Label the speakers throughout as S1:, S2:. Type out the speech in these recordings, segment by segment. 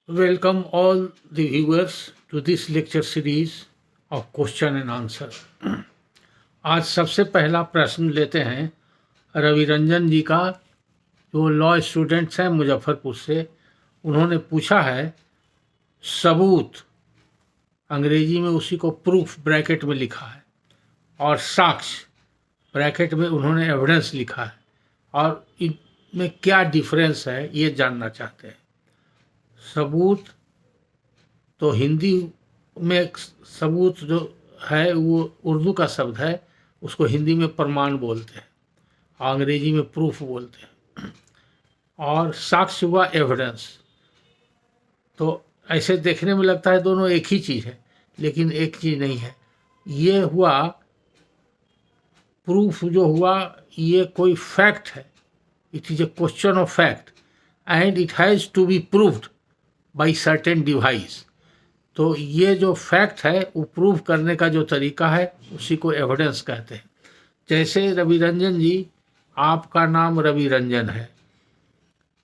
S1: Welcome all the viewers to this lecture series of question and answer. आज सबसे पहला प्रश्न लेते हैं रवि रंजन जी का, जो लॉ स्टूडेंट्स हैं मुजफ्फरपुर से। उन्होंने पूछा है सबूत, अंग्रेजी में उसी को प्रूफ ब्रैकेट में लिखा है, और साक्ष्य ब्रैकेट में उन्होंने एविडेंस लिखा है, और इनमें क्या डिफरेंस है ये जानना चाहते हैं। सबूत तो हिंदी में सबूत जो है वो उर्दू का शब्द है, उसको हिंदी में प्रमाण बोलते हैं, अंग्रेजी में प्रूफ बोलते हैं। और साक्ष्य हुआ एविडेंस। तो ऐसे देखने में लगता है दोनों एक ही चीज़ है, लेकिन एक चीज़ नहीं है। ये हुआ प्रूफ, जो हुआ ये कोई फैक्ट है, it is a question of fact and it has to be proved by certain device. तो ये जो फैक्ट है वो प्रूव करने का जो तरीका है उसी को एविडेंस कहते हैं। जैसे रवि रंजन जी, आपका नाम रवि रंजन है,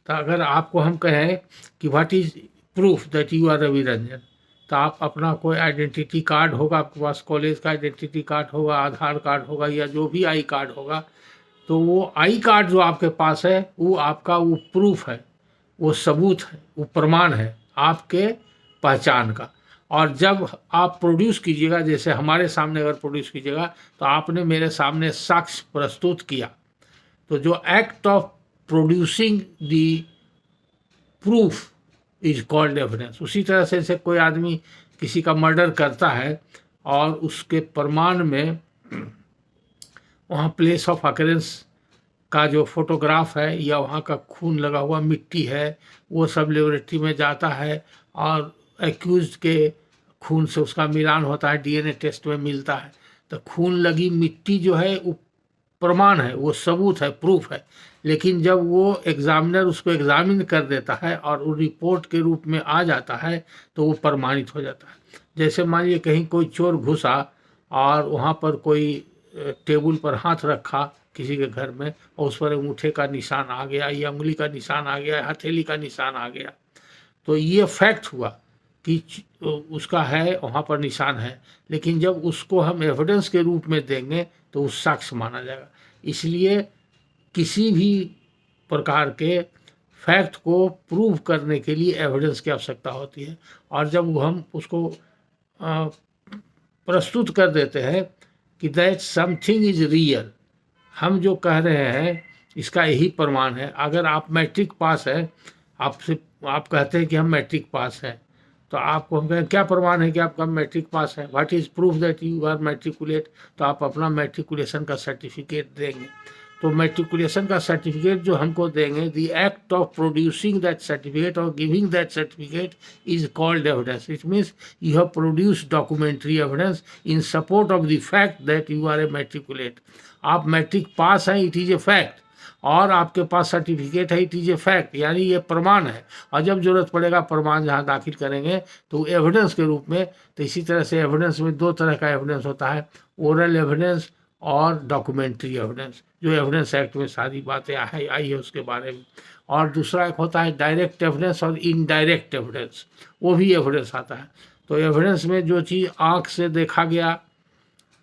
S1: तो अगर आपको हम कहें कि what is proof that you are Ravi Ranjan, तो आप अपना कोई आइडेंटिटी कार्ड होगा आपके पास, कॉलेज का आइडेंटिटी कार्ड होगा, आधार कार्ड होगा, या जो भी आई कार्ड होगा, तो वो आई कार्ड जो आपके पास है वो आपका वो प्रूफ है, वो सबूत है, वो प्रमाण है आपके पहचान का। और जब आप प्रोड्यूस कीजिएगा, जैसे हमारे सामने अगर प्रोड्यूस कीजिएगा, तो आपने मेरे सामने साक्ष्य प्रस्तुत किया, तो जो act of producing the proof is called evidence. उसी तरह से जैसे कोई आदमी किसी का मर्डर करता है और उसके प्रमाण में वहाँ प्लेस ऑफ अकरेंस का जो फोटोग्राफ है या वहाँ का खून लगा हुआ मिट्टी है, वो सब लेबोरेटरी में जाता है और एक्यूज के खून से उसका मिलान होता है, डीएनए टेस्ट में मिलता है। तो खून लगी मिट्टी जो है वो प्रमाण है, वो सबूत है, प्रूफ है। लेकिन जब वो एग्जामिनर उसको एग्जामिन कर देता है और वो रिपोर्ट के रूप में आ जाता है तो वो प्रमाणित हो जाता है। जैसे मान लीजिए कहीं कोई चोर घुसा और वहाँ पर कोई टेबल पर हाथ रखा किसी के घर में, और उस पर अंगूठे का निशान आ गया, या उंगली का निशान आ गया, हथेली का निशान आ गया, तो ये फैक्ट हुआ कि उसका है, वहाँ पर निशान है। लेकिन जब उसको हम एविडेंस के रूप में देंगे तो उस साक्ष्य माना जाएगा। इसलिए किसी भी प्रकार के फैक्ट को प्रूव करने के लिए एविडेंस की आवश्यकता होती है। और जब हम उसको प्रस्तुत कर देते हैं कि दैट समथिंग इज रियल, हम जो कह रहे हैं इसका यही प्रमाण है। अगर आप मैट्रिक पास है, आप कहते हैं कि हम मैट्रिक पास हैं, तो आपको हम कहें क्या प्रमाण है कि आपका मैट्रिक पास है, what is proof that you are matriculate, तो आप अपना मैट्रिकुलेशन का सर्टिफिकेट देंगे। तो मैट्रिकुलेशन का सर्टिफिकेट जो हमको देंगे, the act of producing that certificate और giving that certificate is called evidence. It means you have produced documentary evidence in support of the fact that you are a matriculate. आप matric pass हैं, it is a fact, और आपके पास certificate है, it is a fact, यानी ये प्रमाण है। और जब जरूरत पड़ेगा प्रमाण जहाँ दाखिल करेंगे तो एविडेंस के रूप में। तो इसी तरह से एविडेंस में दो तरह का एविडेंस होता है, ओरल एविडेंस और डॉक्यूमेंट्री एविडेंस, जो एविडेंस एक्ट में सारी बातें आई है उसके बारे में। और दूसरा एक होता है डायरेक्ट एविडेंस और इनडायरेक्ट एविडेंस, वो भी एविडेंस आता है। तो एविडेंस में जो चीज़ आँख से देखा गया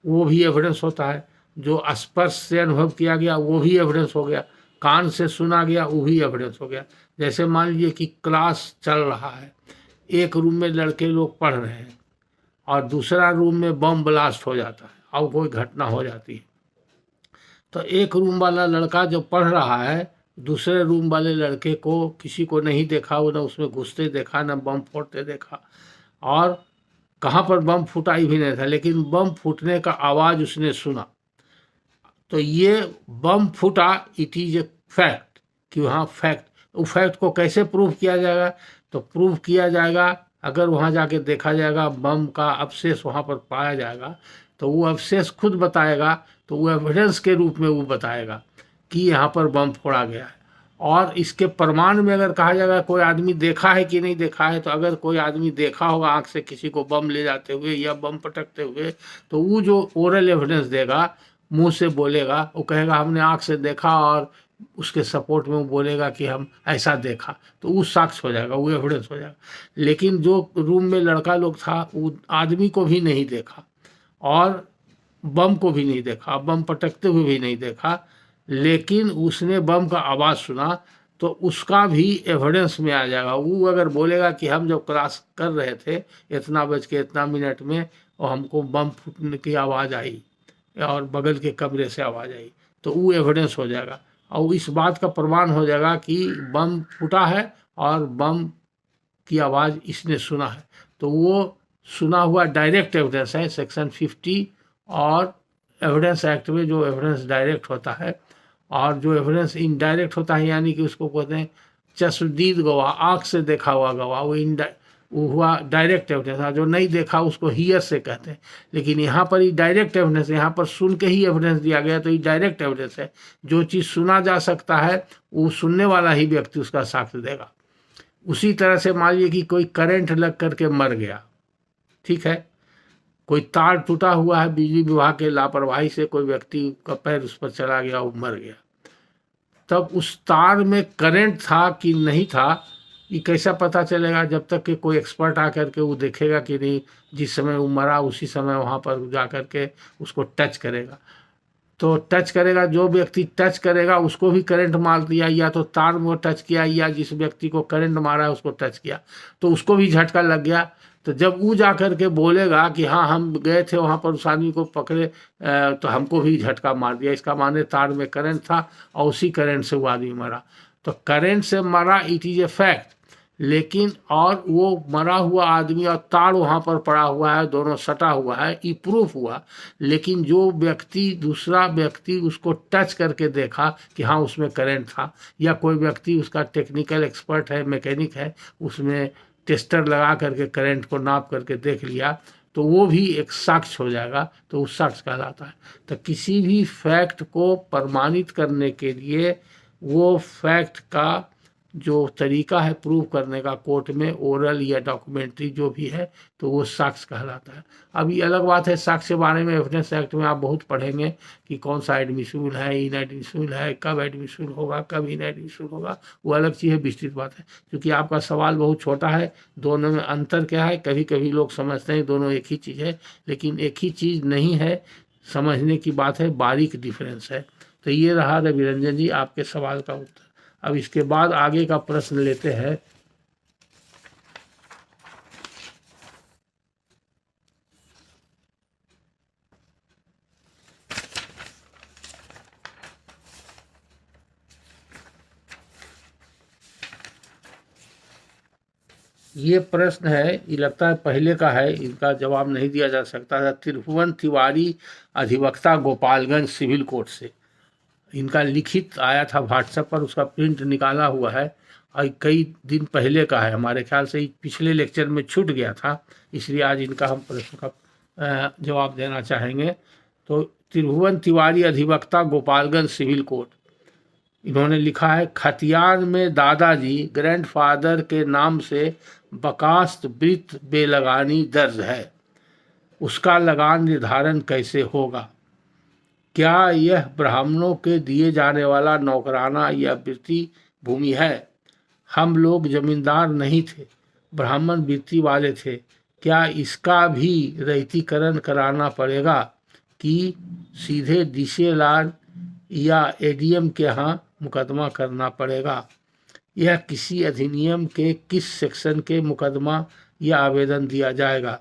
S1: वो भी एविडेंस होता है, जो स्पर्श से अनुभव किया गया वो भी एविडेंस हो गया, कान से सुना गया वो भी एविडेंस हो गया। जैसे मान लीजिए कि क्लास चल रहा है, एक रूम में लड़के लोग पढ़ रहे हैं और दूसरा रूम में बम ब्लास्ट हो जाता है और कोई घटना हो जाती है, तो एक रूम वाला लड़का जो पढ़ रहा है दूसरे रूम वाले लड़के को किसी को नहीं देखा, वो ना उसमें घुसते देखा ना बम फोड़ते देखा, और कहाँ पर बम फूटा ही भी नहीं था, लेकिन बम फूटने का आवाज़ उसने सुना। तो ये बम फूटा, इट इज ए फैक्ट, कि वहाँ फैक्ट। वो फैक्ट को कैसे प्रूव किया जाएगा, तो प्रूव किया जाएगा अगर वहाँ जाके देखा जाएगा, बम का अवशेष वहाँ पर पाया जाएगा, तो वो अवशेष खुद बताएगा, तो वो एविडेंस के रूप में वो बताएगा कि यहाँ पर बम फोड़ा गया है। और इसके प्रमाण में अगर कहा जाएगा कोई आदमी देखा है कि नहीं देखा है, तो अगर कोई आदमी देखा होगा आँख से किसी को बम ले जाते हुए या बम पटकते हुए, तो वो जो ओरल एविडेंस देगा, मुंह से बोलेगा, वो कहेगा हमने आँख से देखा और उसके सपोर्ट में वो बोलेगा कि हम ऐसा देखा, तो वो साक्ष्य हो जाएगा, वो एविडेंस हो जाएगा। लेकिन जो रूम में लड़का लोग था वो आदमी को भी नहीं देखा और बम को भी नहीं देखा, बम पटकते हुए भी नहीं देखा, लेकिन उसने बम का आवाज़ सुना, तो उसका भी एविडेंस में आ जाएगा। वो अगर बोलेगा कि हम जब क्रॉस कर रहे थे इतना बज के इतना मिनट में और हमको बम फूटने की आवाज़ आई और बगल के कमरे से आवाज़ आई, तो वो एविडेंस हो जाएगा और इस बात का प्रमाण हो जाएगा कि बम फूटा है और बम की आवाज़ इसने सुना है। तो वो सुना हुआ डायरेक्ट एविडेंस है। सेक्शन 50 और एविडेंस एक्ट में जो एविडेंस डायरेक्ट होता है और जो एविडेंस इनडायरेक्ट होता है, यानी कि उसको कहते हैं चश्मदीद गवाह, आँख से देखा हुआ गवाह, वो हुआ डायरेक्ट एविडेंस। जो नहीं देखा उसको हियर से कहते हैं। लेकिन यहाँ पर ही डायरेक्ट एविडेंस, यहाँ पर सुन के ही एविडेंस दिया गया, तो ये डायरेक्ट एविडेंस है। जो चीज़ सुना जा सकता है वो सुनने वाला ही व्यक्ति उसका साक्ष्य देगा। उसी तरह से मान लीजिए कि कोई करंट लग करके मर गया, ठीक है, कोई तार टूटा हुआ है, बिजली विभाग के लापरवाही से कोई व्यक्ति का पैर उस पर चला गया, वो मर गया, तब उस तार में करंट था कि नहीं था ये कैसा पता चलेगा? जब तक कि कोई एक्सपर्ट आकर के वो देखेगा कि नहीं, जिस समय वो मरा उसी समय वहाँ पर जा कर के उसको टच करेगा। तो टच करेगा, जो व्यक्ति टच करेगा उसको भी करंट मार दिया, या तो तार में टच किया या जिस व्यक्ति को करंट मारा है उसको टच किया, तो उसको भी झटका लग गया। तो जब वो जा कर के बोलेगा कि हाँ हम गए थे वहाँ पर उस आदमी को पकड़े, तो हमको भी झटका मार दिया, इसका माने तार में करंट था और उसी करंट से वो आदमी मरा। तो करंट से मरा, इट इज़ ए फैक्ट। लेकिन और वो मरा हुआ आदमी और तार वहाँ पर पड़ा हुआ है, दोनों सटा हुआ है, ये प्रूफ हुआ। लेकिन जो व्यक्ति, दूसरा व्यक्ति उसको टच करके देखा कि हाँ उसमें करंट था, या कोई व्यक्ति उसका टेक्निकल एक्सपर्ट है, मैकेनिक है, उसमें टेस्टर लगा करके करंट को नाप करके देख लिया, तो वो भी एक साक्ष्य हो जाएगा, तो वो साक्ष्य कहलाता है। तो किसी भी फैक्ट को प्रमाणित करने के लिए वो फैक्ट का जो तरीका है प्रूव करने का कोर्ट में, ओरल या डॉक्यूमेंट्री जो भी है, तो वो साक्ष्य कहलाता है। अब ये अलग बात है, साक्ष्य के बारे में एविडेंस एक्ट में आप बहुत पढ़ेंगे कि कौन सा एडमिसिबल है, इनएडमिसिबल है, कब एडमिसिबल होगा, कब इनएडमिसिबल होगा, वो अलग चीज़ है, विस्तृत बात है। क्योंकि आपका सवाल बहुत छोटा है, दोनों में अंतर क्या है? कभी कभी लोग समझते हैं दोनों एक ही चीज़ है, लेकिन एक ही चीज़ नहीं है, समझने की बात है, बारीक डिफरेंस है। तो ये रहा रवि रंजन जी आपके सवाल का उत्तर। अब इसके बाद आगे का प्रश्न लेते हैं। ये प्रश्न है, ये लगता है पहले का है, इनका जवाब नहीं दिया जा सकता था। त्रिभुवन तिवारी, अधिवक्ता, गोपालगंज सिविल कोर्ट से। इनका लिखित आया था व्हाट्सएप पर, उसका प्रिंट निकाला हुआ है और कई दिन पहले का है। हमारे ख्याल से पिछले लेक्चर में छूट गया था, इसलिए आज इनका हम प्रश्न का जवाब देना चाहेंगे। तो त्रिभुवन तिवारी, अधिवक्ता, गोपालगंज सिविल कोर्ट, इन्होंने लिखा है, खतियान में दादाजी ग्रैंडफादर के नाम से बकास्त वृत्त बेलगानी दर्ज है, उसका लगान निर्धारण कैसे होगा? क्या यह ब्राह्मणों के दिए जाने वाला नौकराना या वृत्ति भूमि है? हम लोग जमींदार नहीं थे, ब्राह्मण वृत्ति वाले थे। क्या इसका भी रहितीकरण कराना पड़ेगा कि सीधे डीसीएलआर या एडीएम के यहाँ मुकदमा करना पड़ेगा? यह किसी अधिनियम के किस सेक्शन के मुकदमा या आवेदन दिया जाएगा?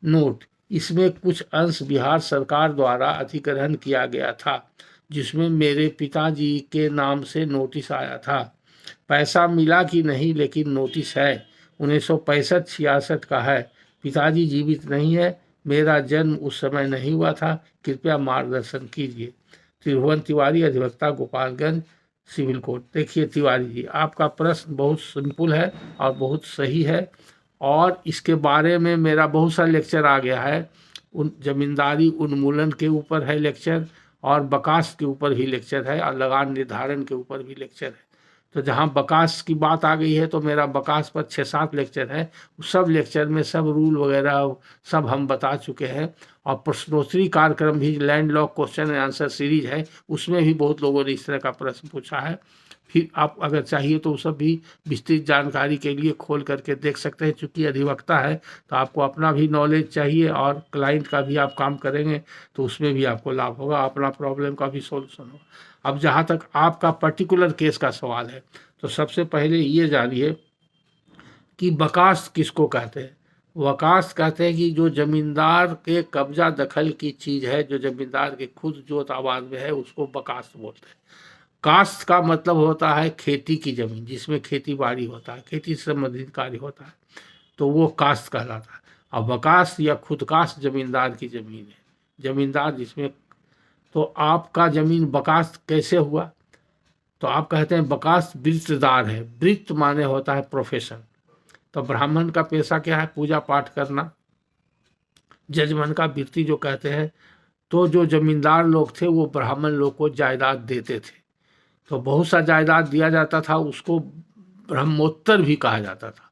S1: नोट, इसमें कुछ अंश बिहार सरकार द्वारा अधिग्रहण किया गया था, जिसमें मेरे पिताजी के नाम से नोटिस आया था। पैसा मिला कि नहीं, लेकिन नोटिस है। 1965-66 का है। पिताजी जीवित नहीं है, मेरा जन्म उस समय नहीं हुआ था, कृपया मार्गदर्शन कीजिए। त्रिभुवन तिवारी, अधिवक्ता, गोपालगंज सिविल कोर्ट। देखिए तिवारी जी, आपका प्रश्न बहुत सिंपल है और बहुत सही है, और इसके बारे में मेरा बहुत सा लेक्चर आ गया है। उन जमींदारी उन्मूलन के ऊपर है लेक्चर, और बकास के ऊपर भी लेक्चर है, और लगान निर्धारण के ऊपर भी लेक्चर है। तो जहाँ बकास की बात आ गई है तो मेरा बकास पर 6-7 लेक्चर है, सब लेक्चर में सब रूल वगैरह सब हम बता चुके हैं। और प्रश्नोत्तरी कार्यक्रम भी land law question and answer series है, उसमें भी बहुत लोगों ने इस तरह का प्रश्न पूछा है। फिर आप अगर चाहिए तो सब भी विस्तृत जानकारी के लिए खोल करके देख सकते हैं। चूँकि अधिवक्ता है तो आपको अपना भी नॉलेज चाहिए और क्लाइंट का भी आप काम करेंगे तो उसमें भी आपको लाभ होगा, अपना प्रॉब्लम का भी सॉल्यूशन होगा। अब जहाँ तक आपका पर्टिकुलर केस का सवाल है तो सबसे पहले ये जानिए कि बकास किसको कहते हैं। वकास कहते हैं कि जो जमींदार के कब्जा दखल की चीज़ है, जो जमींदार के खुद जोत आबाद में है, उसको बकास बोलते हैं। कास्त का मतलब होता है खेती की ज़मीन, जिसमें खेती बाड़ी होता है, खेती से संबंधित कार्य होता है, तो वो कास्त कहलाता है। और बकास या खुदकास्ट जमींदार की ज़मीन है, जमींदार जिसमें। तो आपका ज़मीन बकास कैसे हुआ, तो आप कहते हैं बकास वृत्तदार है। वृत्त माने होता है प्रोफेशन। तो ब्राह्मण का पेशा क्या है, पूजा पाठ करना। जजमन का वृत्ति जो कहते हैं, तो जो जमींदार लोग थे वो ब्राह्मण लोग को जायदाद देते थे, तो बहुत सा जायदाद दिया जाता था, उसको ब्रह्मोत्तर भी कहा जाता था।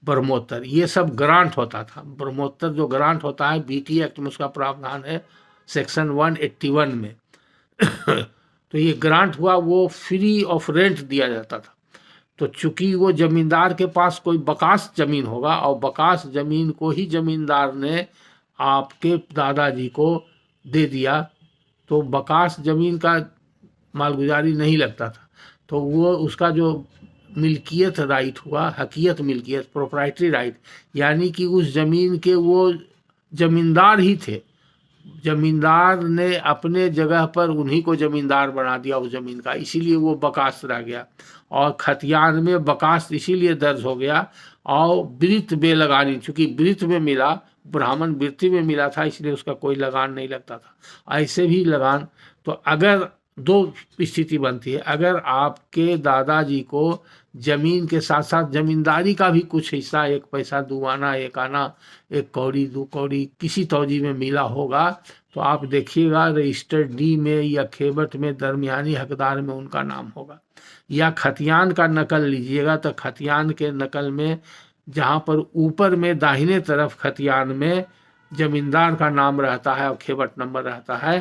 S1: ब्रह्मोत्तर ये सब ग्रांट होता था। ब्रह्मोत्तर जो ग्रांट होता है बीटी एक्ट में उसका प्रावधान है सेक्शन 181 में। तो ये ग्रांट हुआ, वो फ्री ऑफ रेंट दिया जाता था। तो चूंकि वो जमींदार के पास कोई बकास जमीन होगा और बकास जमीन को ही जमींदार ने आपके दादाजी को दे दिया, तो बकास जमीन का मालगुजारी नहीं लगता था। तो वो उसका जो मिल्कियत राइट हुआ, हकीयत मिल्कियत, प्रोप्राइटरी राइट, यानी कि उस ज़मीन के वो ज़मींदार ही थे। ज़मींदार ने अपने जगह पर उन्हीं को ज़मींदार बना दिया उस ज़मीन का, इसीलिए वो बकास रह गया। और खतियान में बकास इसीलिए दर्ज हो गया। और वृत्त बेलगानी, चूँकि वृत्त में मिला, ब्राह्मण वृत्ति में मिला था, इसलिए उसका कोई लगान नहीं लगता था। ऐसे भी लगान, तो अगर दो स्थिति बनती है, अगर आपके दादाजी को जमीन के साथ साथ जमींदारी का भी कुछ हिस्सा, 1 पैसा 2 आना, 1 आना, 1 कौड़ी 2 कौड़ी किसी तौजी में मिला होगा, तो आप देखिएगा रजिस्टर्ड डी में या खेबट में दरमियानी हकदार में उनका नाम होगा। या खतियान का नकल लीजिएगा तो खतियान के नकल में जहाँ पर ऊपर में दाहिने तरफ खतियान में जमींदार का नाम रहता है और खेबट नंबर रहता है,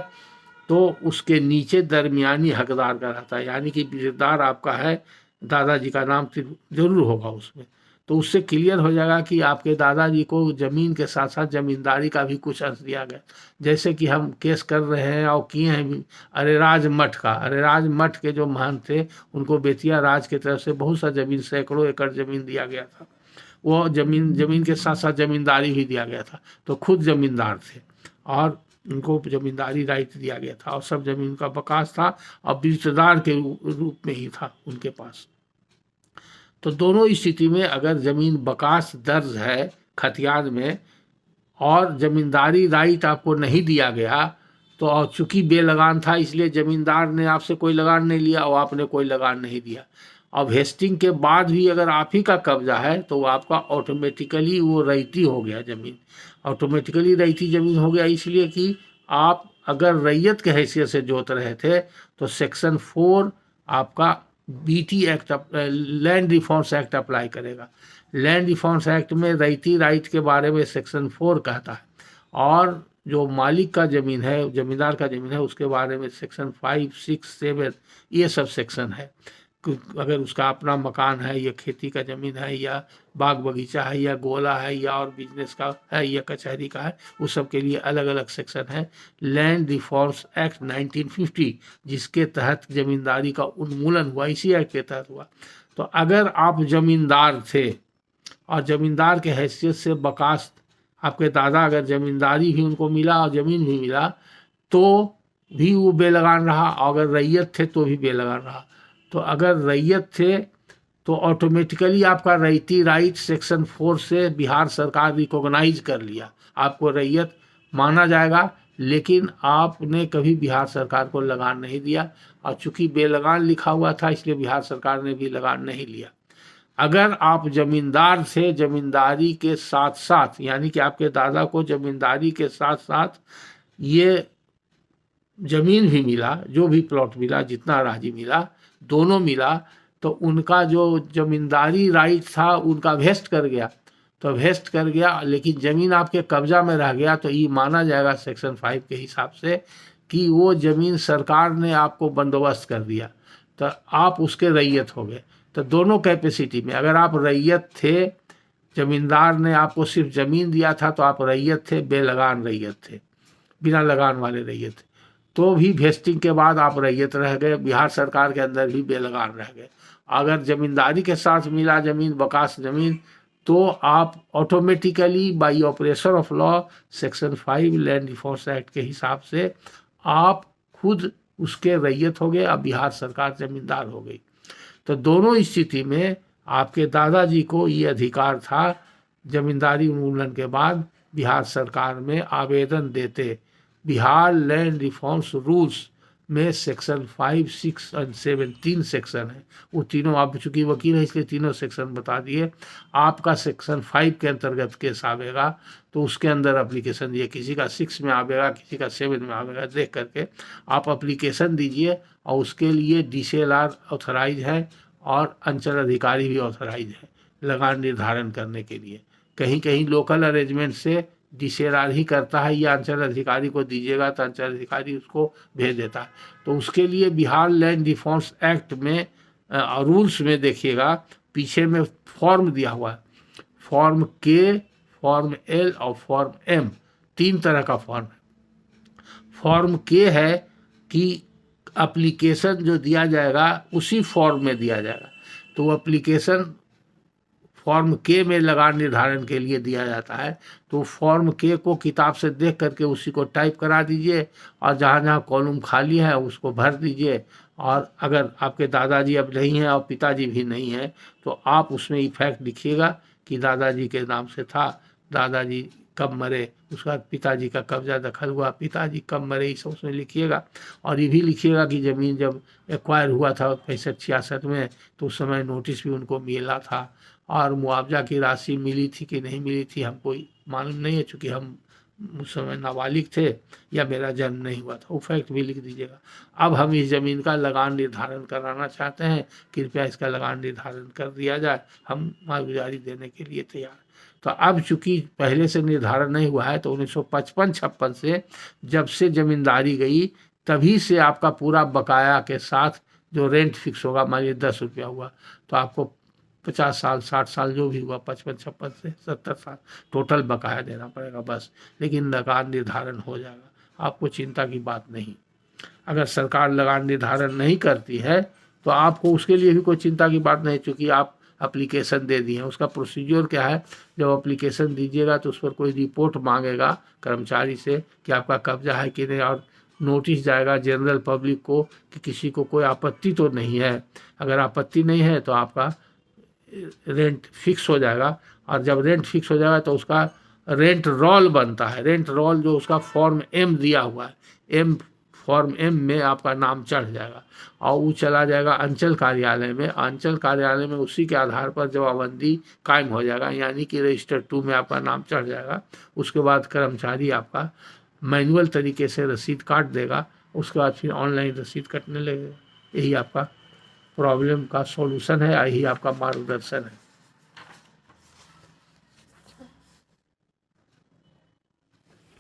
S1: तो उसके नीचे दरमियानी हकदार का रहता है, यानी कि बिरदार आपका है, दादाजी का नाम जरूर होगा उसमें। तो उससे क्लियर हो जाएगा कि आपके दादाजी को ज़मीन के साथ साथ ज़मींदारी का भी कुछ अंश दिया गया। जैसे कि हम केस कर रहे हैं और किए हैं अरेराज मठ का। अरेराज मठ के जो महंत थे उनको बेतिया राज की तरफ से बहुत सा ज़मीन, सैकड़ों एकड़ ज़मीन दिया गया था। वो ज़मीन के साथ साथ ज़मींदारी भी दिया गया था, तो खुद ज़मींदार थे और उनको ज़मींदारी राइट दिया गया था और सब ज़मीन का बकास था और रिश्तेदार के रूप में ही था उनके पास। तो दोनों स्थिति में अगर ज़मीन बकास दर्ज है खतियान में और ज़मींदारी राइट आपको नहीं दिया गया, तो और चूँकि बेलगान था इसलिए ज़मींदार ने आपसे कोई लगान नहीं लिया और आपने कोई लगान नहीं दिया। अब वेस्टिंग के बाद भी अगर आप ही का कब्जा है तो आपका ऑटोमेटिकली वो रैयती हो गया ज़मीन, ऑटोमेटिकली रैयती ज़मीन हो गया। इसलिए कि आप अगर रैयत के हैसियत से जोत रहे थे तो सेक्शन 4 आपका BT act, land reforms act apply करेगा। लैंड रिफॉर्म्स एक्ट में रैयती राइट के बारे में सेक्शन 4 कहता है, और जो मालिक का ज़मीन है, ज़मींदार का ज़मीन है, उसके बारे में सेक्शन 5, 6, 7 ये सब सेक्शन है। अगर उसका अपना मकान है या खेती का ज़मीन है या बाग बगीचा है या गोला है या और बिजनेस का है या कचहरी का है, उस सब के लिए अलग अलग सेक्शन है। लैंड रिफॉर्म्स एक्ट 1950 जिसके तहत ज़मींदारी का उन्मूलन हुआ, इसी एक्ट के तहत हुआ। तो अगर आप ज़मींदार थे और ज़मींदार के हैसियत से बकास, आपके दादा अगर ज़मींदारी भी उनको मिला और ज़मीन भी मिला तो भी वो बेलगान रहा, और अगर रैयत थे तो भी बेलगान रहा। तो अगर रैयत थे तो ऑटोमेटिकली आपका रैयती राइट सेक्शन 4 से बिहार सरकार रिकॉग्नाइज कर लिया, आपको रैयत माना जाएगा। लेकिन आपने कभी बिहार सरकार को लगान नहीं दिया, और चूंकि बेलगान लिखा हुआ था इसलिए बिहार सरकार ने भी लगान नहीं लिया। अगर आप जमींदार थे, जमींदारी के साथ साथ, यानी कि आपके दादा को जमींदारी के साथ साथ ये ज़मीन भी मिला, जो भी प्लॉट मिला, जितना राजी मिला, दोनों मिला, तो उनका जो जमींदारी राइट था उनका वेस्ट कर गया, तो वेस्ट कर गया, लेकिन ज़मीन आपके कब्जा में रह गया, तो ये माना जाएगा सेक्शन 5 के हिसाब से कि वो ज़मीन सरकार ने आपको बंदोबस्त कर दिया, तो आप उसके रैयत हो गए। तो दोनों कैपेसिटी में, अगर आप रैयत थे, ज़मींदार ने आपको सिर्फ ज़मीन दिया था तो आप रैयत थे, बेलगान रैयत थे, बिना लगान वाले रैयत थे, तो भी वेस्टिंग के बाद आप रैयत रह गए, बिहार सरकार के अंदर भी बेलगान रह गए। अगर ज़मींदारी के साथ मिला ज़मीन, बकास ज़मीन, तो आप automatically by operation of law section 5 land reforms act के हिसाब से आप खुद उसके रैयत हो गए, अब बिहार सरकार ज़मींदार हो गई। तो दोनों स्थिति में आपके दादाजी को ये अधिकार था जमींदारी उन्मूलन के बाद बिहार सरकार में आवेदन देते। बिहार लैंड रिफॉर्म्स रूल्स में सेक्शन 5, 6 और 7 3 सेक्शन है, वो तीनों, आप चूंकि वकील है इसलिए तीनों सेक्शन बता दिए। आपका सेक्शन 5 के अंतर्गत केस आवेगा तो उसके अंदर एप्लीकेशन दिए, किसी का 6 में आवेगा, किसी का 7 में आवेगा, देख करके आप एप्लीकेशन दीजिए। और उसके लिए DCLR ऑथराइज है और अंचल अधिकारी भी ऑथराइज है लगान निर्धारण करने के लिए। कहीं कहीं लोकल अरेंजमेंट से DCLR ही करता है, या अंचल अधिकारी को दीजिएगा तो अंचल अधिकारी उसको भेज देता है। तो उसके लिए बिहार लैंड रिफॉर्म्स एक्ट में रूल्स में देखिएगा पीछे में फॉर्म दिया हुआ है, फॉर्म K, फॉर्म L और फॉर्म M, 3 तरह का फॉर्म है। फॉर्म K है कि एप्लीकेशन जो दिया जाएगा उसी फॉर्म में दिया जाएगा, तो एप्लीकेशन फॉर्म K में लगान निर्धारण के लिए दिया जाता है। तो फॉर्म K को किताब से देख करके उसी को टाइप करा दीजिए और जहाँ जहाँ कॉलम खाली है उसको भर दीजिए। और अगर आपके दादाजी अब नहीं हैं और पिताजी भी नहीं हैं तो आप उसमें इफेक्ट लिखिएगा कि दादाजी के नाम से था, दादाजी कब मरे, उसका पिताजी का कब्जा दखल हुआ, पिताजी कब मरे, इस उसमें लिखिएगा। और ये भी लिखिएगा कि ज़मीन जब एक्वायर हुआ था 65-66 में तो उस समय नोटिस भी उनको मिला था, और मुआवजा की राशि मिली थी कि नहीं मिली थी हमको मालूम नहीं है, चूँकि हम उस समय नाबालिग थे या मेरा जन्म नहीं हुआ था, वो फैक्ट भी लिख दीजिएगा। अब हम इस ज़मीन का लगान निर्धारण कराना चाहते हैं, कृपया इसका लगान निर्धारण कर दिया जाए, हम मालगुजारी देने के लिए तैयार। तो अब चूंकि पहले से निर्धारण नहीं हुआ है तो 1955-56 से जब से ज़मींदारी गई तभी से आपका पूरा बकाया के साथ जो रेंट फिक्स होगा, मान लीजिए 10 रुपया हुआ तो आपको 50 साल 60 साल जो भी हुआ 55-56 से 70 साल टोटल बकाया देना पड़ेगा बस। लेकिन लगान निर्धारण हो जाएगा, आपको चिंता की बात नहीं। अगर सरकार लगान निर्धारण नहीं करती है तो आपको उसके लिए भी कोई चिंता की बात नहीं, चूँकि आप एप्लीकेशन दे दिए हैं। उसका प्रोसीजर क्या है, जब एप्लीकेशन दीजिएगा तो उस पर कोई रिपोर्ट मांगेगा कर्मचारी से कि आपका कब्जा है कि नहीं, और नोटिस जाएगा जनरल पब्लिक को कि किसी को कोई आपत्ति तो नहीं है। अगर आपत्ति नहीं है तो आपका रेंट फिक्स हो जाएगा, और जब रेंट फिक्स हो जाएगा तो उसका रेंट रोल बनता है। रेंट रोल जो उसका फॉर्म M दिया हुआ है, फॉर्म M में आपका नाम चढ़ जाएगा और वो चला जाएगा अंचल कार्यालय में। अंचल कार्यालय में उसी के आधार पर जमाबंदी कायम हो जाएगा, यानी कि रजिस्टर 2 में आपका नाम चढ़ जाएगा। उसके बाद कर्मचारी आपका मैनुअल तरीके से रसीद काट देगा, उसके बाद फिर ऑनलाइन रसीद कटने लगेगा। यही आपका प्रॉब्लम का सॉल्यूशन है, यही आपका मार्गदर्शन है।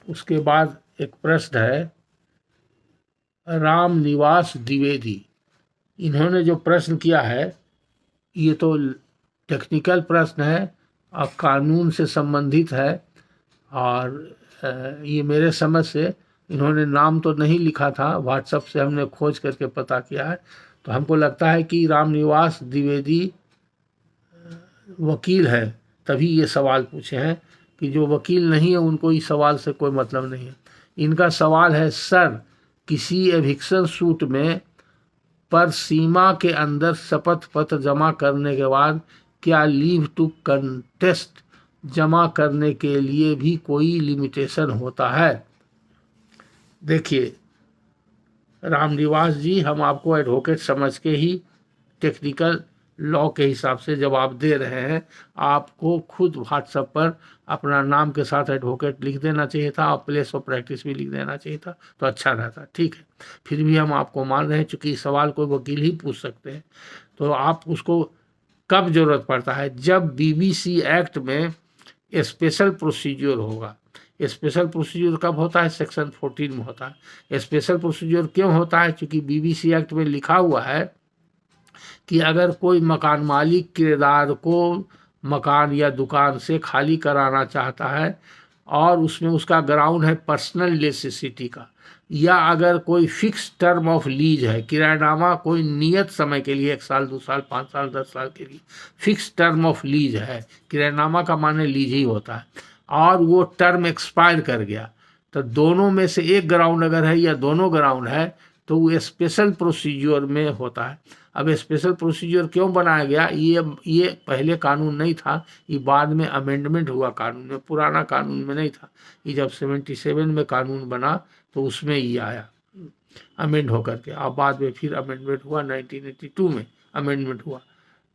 S1: उसके बाद एक प्रश्न है राम निवास द्विवेदी, इन्होंने जो प्रश्न किया है ये तो टेक्निकल प्रश्न है और कानून से संबंधित है, और ये मेरे समझ से इन्होंने नाम तो नहीं लिखा था, व्हाट्सएप से हमने खोज करके पता किया है, तो हमको लगता है कि राम निवास द्विवेदी वकील है तभी ये सवाल पूछे हैं, कि जो वकील नहीं है उनको इस सवाल से कोई मतलब नहीं है। इनका सवाल है सर, किसी एविक्शन सूट में पर सीमा के अंदर शपथ पत्र जमा करने के बाद क्या लीव टू कंटेस्ट जमा करने के लिए भी कोई लिमिटेशन होता है? देखिए रामनिवास जी, हम आपको एडवोकेट समझ के ही टेक्निकल लॉ के हिसाब से जवाब दे रहे हैं। आपको खुद व्हाट्सएप पर अपना नाम के साथ एडवोकेट लिख देना चाहिए था और प्लेस ऑफ प्रैक्टिस भी लिख देना चाहिए था, तो अच्छा रहता। ठीक है, फिर भी हम आपको मान रहे हैं, चूँकि सवाल कोई वकील ही पूछ सकते हैं। तो आप उसको कब जरूरत पड़ता है, जब बीबीसी एक्ट में स्पेशल प्रोसीजर होगा। स्पेशल प्रोसीजर कब होता है, सेक्शन 14 में होता है। स्पेशल प्रोसीजर क्यों होता है, क्योंकि बीबीसी एक्ट में लिखा हुआ है कि अगर कोई मकान मालिक किराएदार को मकान या दुकान से खाली कराना चाहता है और उसमें उसका ग्राउंड है पर्सनल नेसेसिटी का, या अगर कोई फिक्स टर्म ऑफ लीज है, किराएनामा कोई नियत समय के लिए 1 साल 2 साल 5 साल 10 साल के लिए फिक्स टर्म ऑफ लीज है, किराएनामा का माने लीज ही होता है, और वो टर्म एक्सपायर कर गया, तो दोनों में से एक ग्राउंड अगर है या दोनों ग्राउंड है तो वो स्पेशल प्रोसीजर में होता है। अब स्पेशल प्रोसीजर क्यों बनाया गया, ये पहले कानून नहीं था, ये बाद में अमेंडमेंट हुआ कानून में, पुराना कानून में नहीं था। ये जब 77 में कानून बना तो उसमें ये आया अमेंड होकर के, अब बाद में फिर अमेंडमेंट हुआ 1982 में अमेंडमेंट हुआ।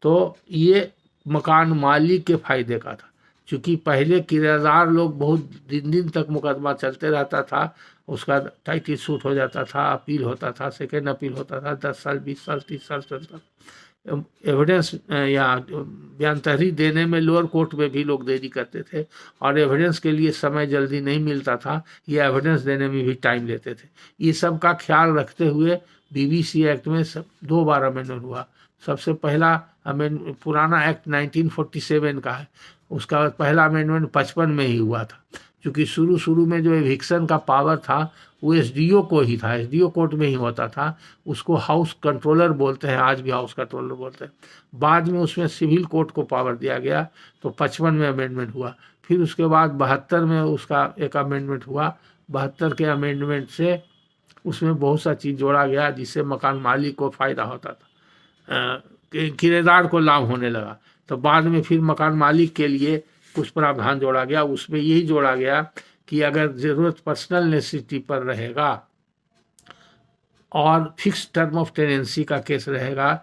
S1: तो ये मकान मालिक के फायदे का था, क्योंकि पहले किराएदार लोग बहुत दिन दिन तक मुकदमा चलते रहता था, उसका टाइटल सूट हो जाता था, अपील होता था, सेकेंड अपील होता था, 10 साल 20 साल 30 साल चलता। एविडेंस या बयान तहरीर देने में लोअर कोर्ट में भी लोग देरी करते थे, और एविडेंस के लिए समय जल्दी नहीं मिलता था, ये एविडेंस देने में भी टाइम लेते थे। ये सब का ख्याल रखते हुए बीबीसी एक्ट में 2 बार अमेंडमेंट हुआ। सबसे पहला पुराना एक्ट 1947 का है, उसका पहला अमेंडमेंट 55 में ही हुआ था, क्योंकि शुरू में जो एविक्शन का पावर था वो एसडीओ को ही था, एसडीओ कोर्ट में ही होता था, उसको हाउस कंट्रोलर बोलते हैं, आज भी हाउस कंट्रोलर बोलते हैं। बाद में उसमें सिविल कोर्ट को पावर दिया गया, तो 55 में अमेंडमेंट हुआ। फिर उसके बाद 72 में उसका एक अमेंडमेंट हुआ। 72 के अमेंडमेंट से उसमें बहुत सा चीज़ जोड़ा गया जिससे मकान मालिक को फ़ायदा होता था, किराएदार को लाभ होने लगा। तो बाद में फिर मकान मालिक के लिए कुछ प्रावधान जोड़ा गया, उसमें यही जोड़ा गया कि अगर ज़रूरत पर्सनल नेसेसिटी पर रहेगा और फिक्स टर्म ऑफ टेनेंसी का केस रहेगा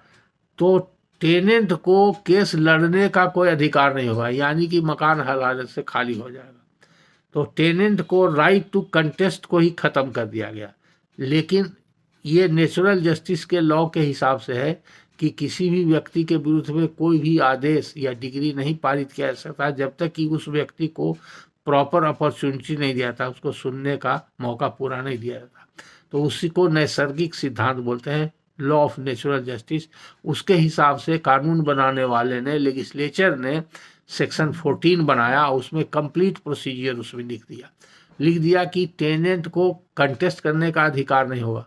S1: तो टेनेंट को केस लड़ने का कोई अधिकार नहीं होगा, यानी कि मकान हर हालत से खाली हो जाएगा। तो टेनेंट को राइट टू कंटेस्ट को ही ख़त्म कर दिया गया। लेकिन ये नेचुरल जस्टिस के लॉ के हिसाब से है कि किसी भी व्यक्ति के विरुद्ध में कोई भी आदेश या डिग्री नहीं पारित किया जा सकता जब तक कि उस व्यक्ति को प्रॉपर अपॉर्चुनिटी नहीं दिया था, उसको सुनने का मौका पूरा नहीं दिया जाता। तो उसी को नैसर्गिक सिद्धांत बोलते हैं, लॉ ऑफ नेचुरल जस्टिस। उसके हिसाब से कानून बनाने वाले ने, लेजिस्लेचर ने सेक्शन 14 बनाया, उसमें कंप्लीट प्रोसीजर उसमें लिख दिया कि टेनेंट को कंटेस्ट करने का अधिकार नहीं होगा,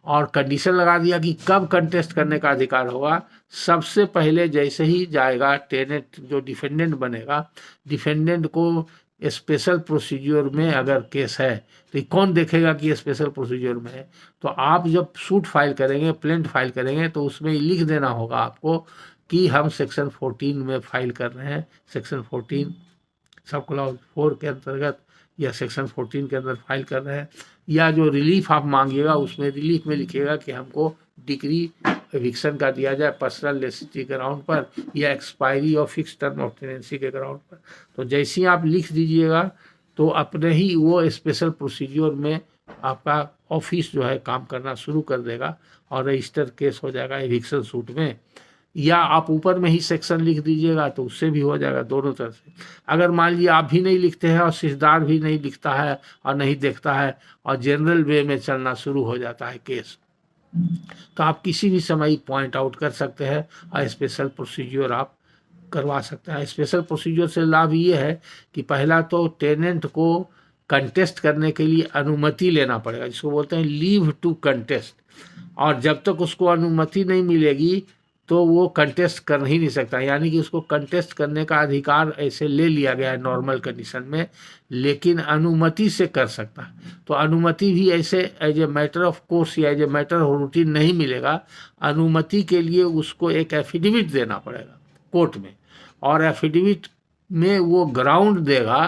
S1: और कंडीशन लगा दिया कि कब कंटेस्ट करने का अधिकार होगा। सबसे पहले जैसे ही जाएगा टेनेंट, जो डिफेंडेंट बनेगा, डिफेंडेंट को स्पेशल प्रोसीजर में अगर केस है तो कौन देखेगा कि स्पेशल प्रोसीजर में है। तो आप जब सूट फाइल करेंगे, प्लेंट फाइल करेंगे, तो उसमें लिख देना होगा आपको कि हम सेक्शन 14 में फाइल कर रहे हैं, सेक्शन 14 सब क्लॉज 4 के अंतर्गत या सेक्शन 14 के अंदर फाइल कर रहे हैं। या जो रिलीफ आप मांगिएगा उसमें रिलीफ में लिखिएगा कि हमको डिग्री एविक्शन का दिया जाए पर्सनल नेसेसिटी के ग्राउंड पर या एक्सपायरी और फिक्स टर्म ऑफ टेनेंसी के ग्राउंड पर। तो जैसे ही आप लिख दीजिएगा तो अपने ही वो स्पेशल प्रोसीजर में आपका ऑफिस जो है काम करना शुरू कर देगा और रजिस्टर केस हो जाएगा एविक्शन सूट में। या आप ऊपर में ही सेक्शन लिख दीजिएगा तो उससे भी हो जाएगा, दोनों तरफ से। अगर मान लीजिए आप भी नहीं लिखते हैं और सिजदार भी नहीं लिखता है और नहीं देखता है और जनरल वे में चलना शुरू हो जाता है केस, तो आप किसी भी समय पॉइंट आउट कर सकते हैं और स्पेशल प्रोसीजर आप करवा सकते हैं। स्पेशल प्रोसीजर से लाभ ये है कि पहला तो टेनेंट को कंटेस्ट करने के लिए अनुमति लेना पड़ेगा, जिसको बोलते हैं लीव टू कंटेस्ट, और जब तक उसको अनुमति नहीं मिलेगी तो वो कंटेस्ट कर ही नहीं सकता। यानी कि उसको कंटेस्ट करने का अधिकार ऐसे ले लिया गया है नॉर्मल कंडीशन में, लेकिन अनुमति से कर सकता है। तो अनुमति भी ऐसे as a matter of course या as a matter of routine नहीं मिलेगा। अनुमति के लिए उसको एक एफिडेविट देना पड़ेगा कोर्ट में, और एफिडेविट में वो ग्राउंड देगा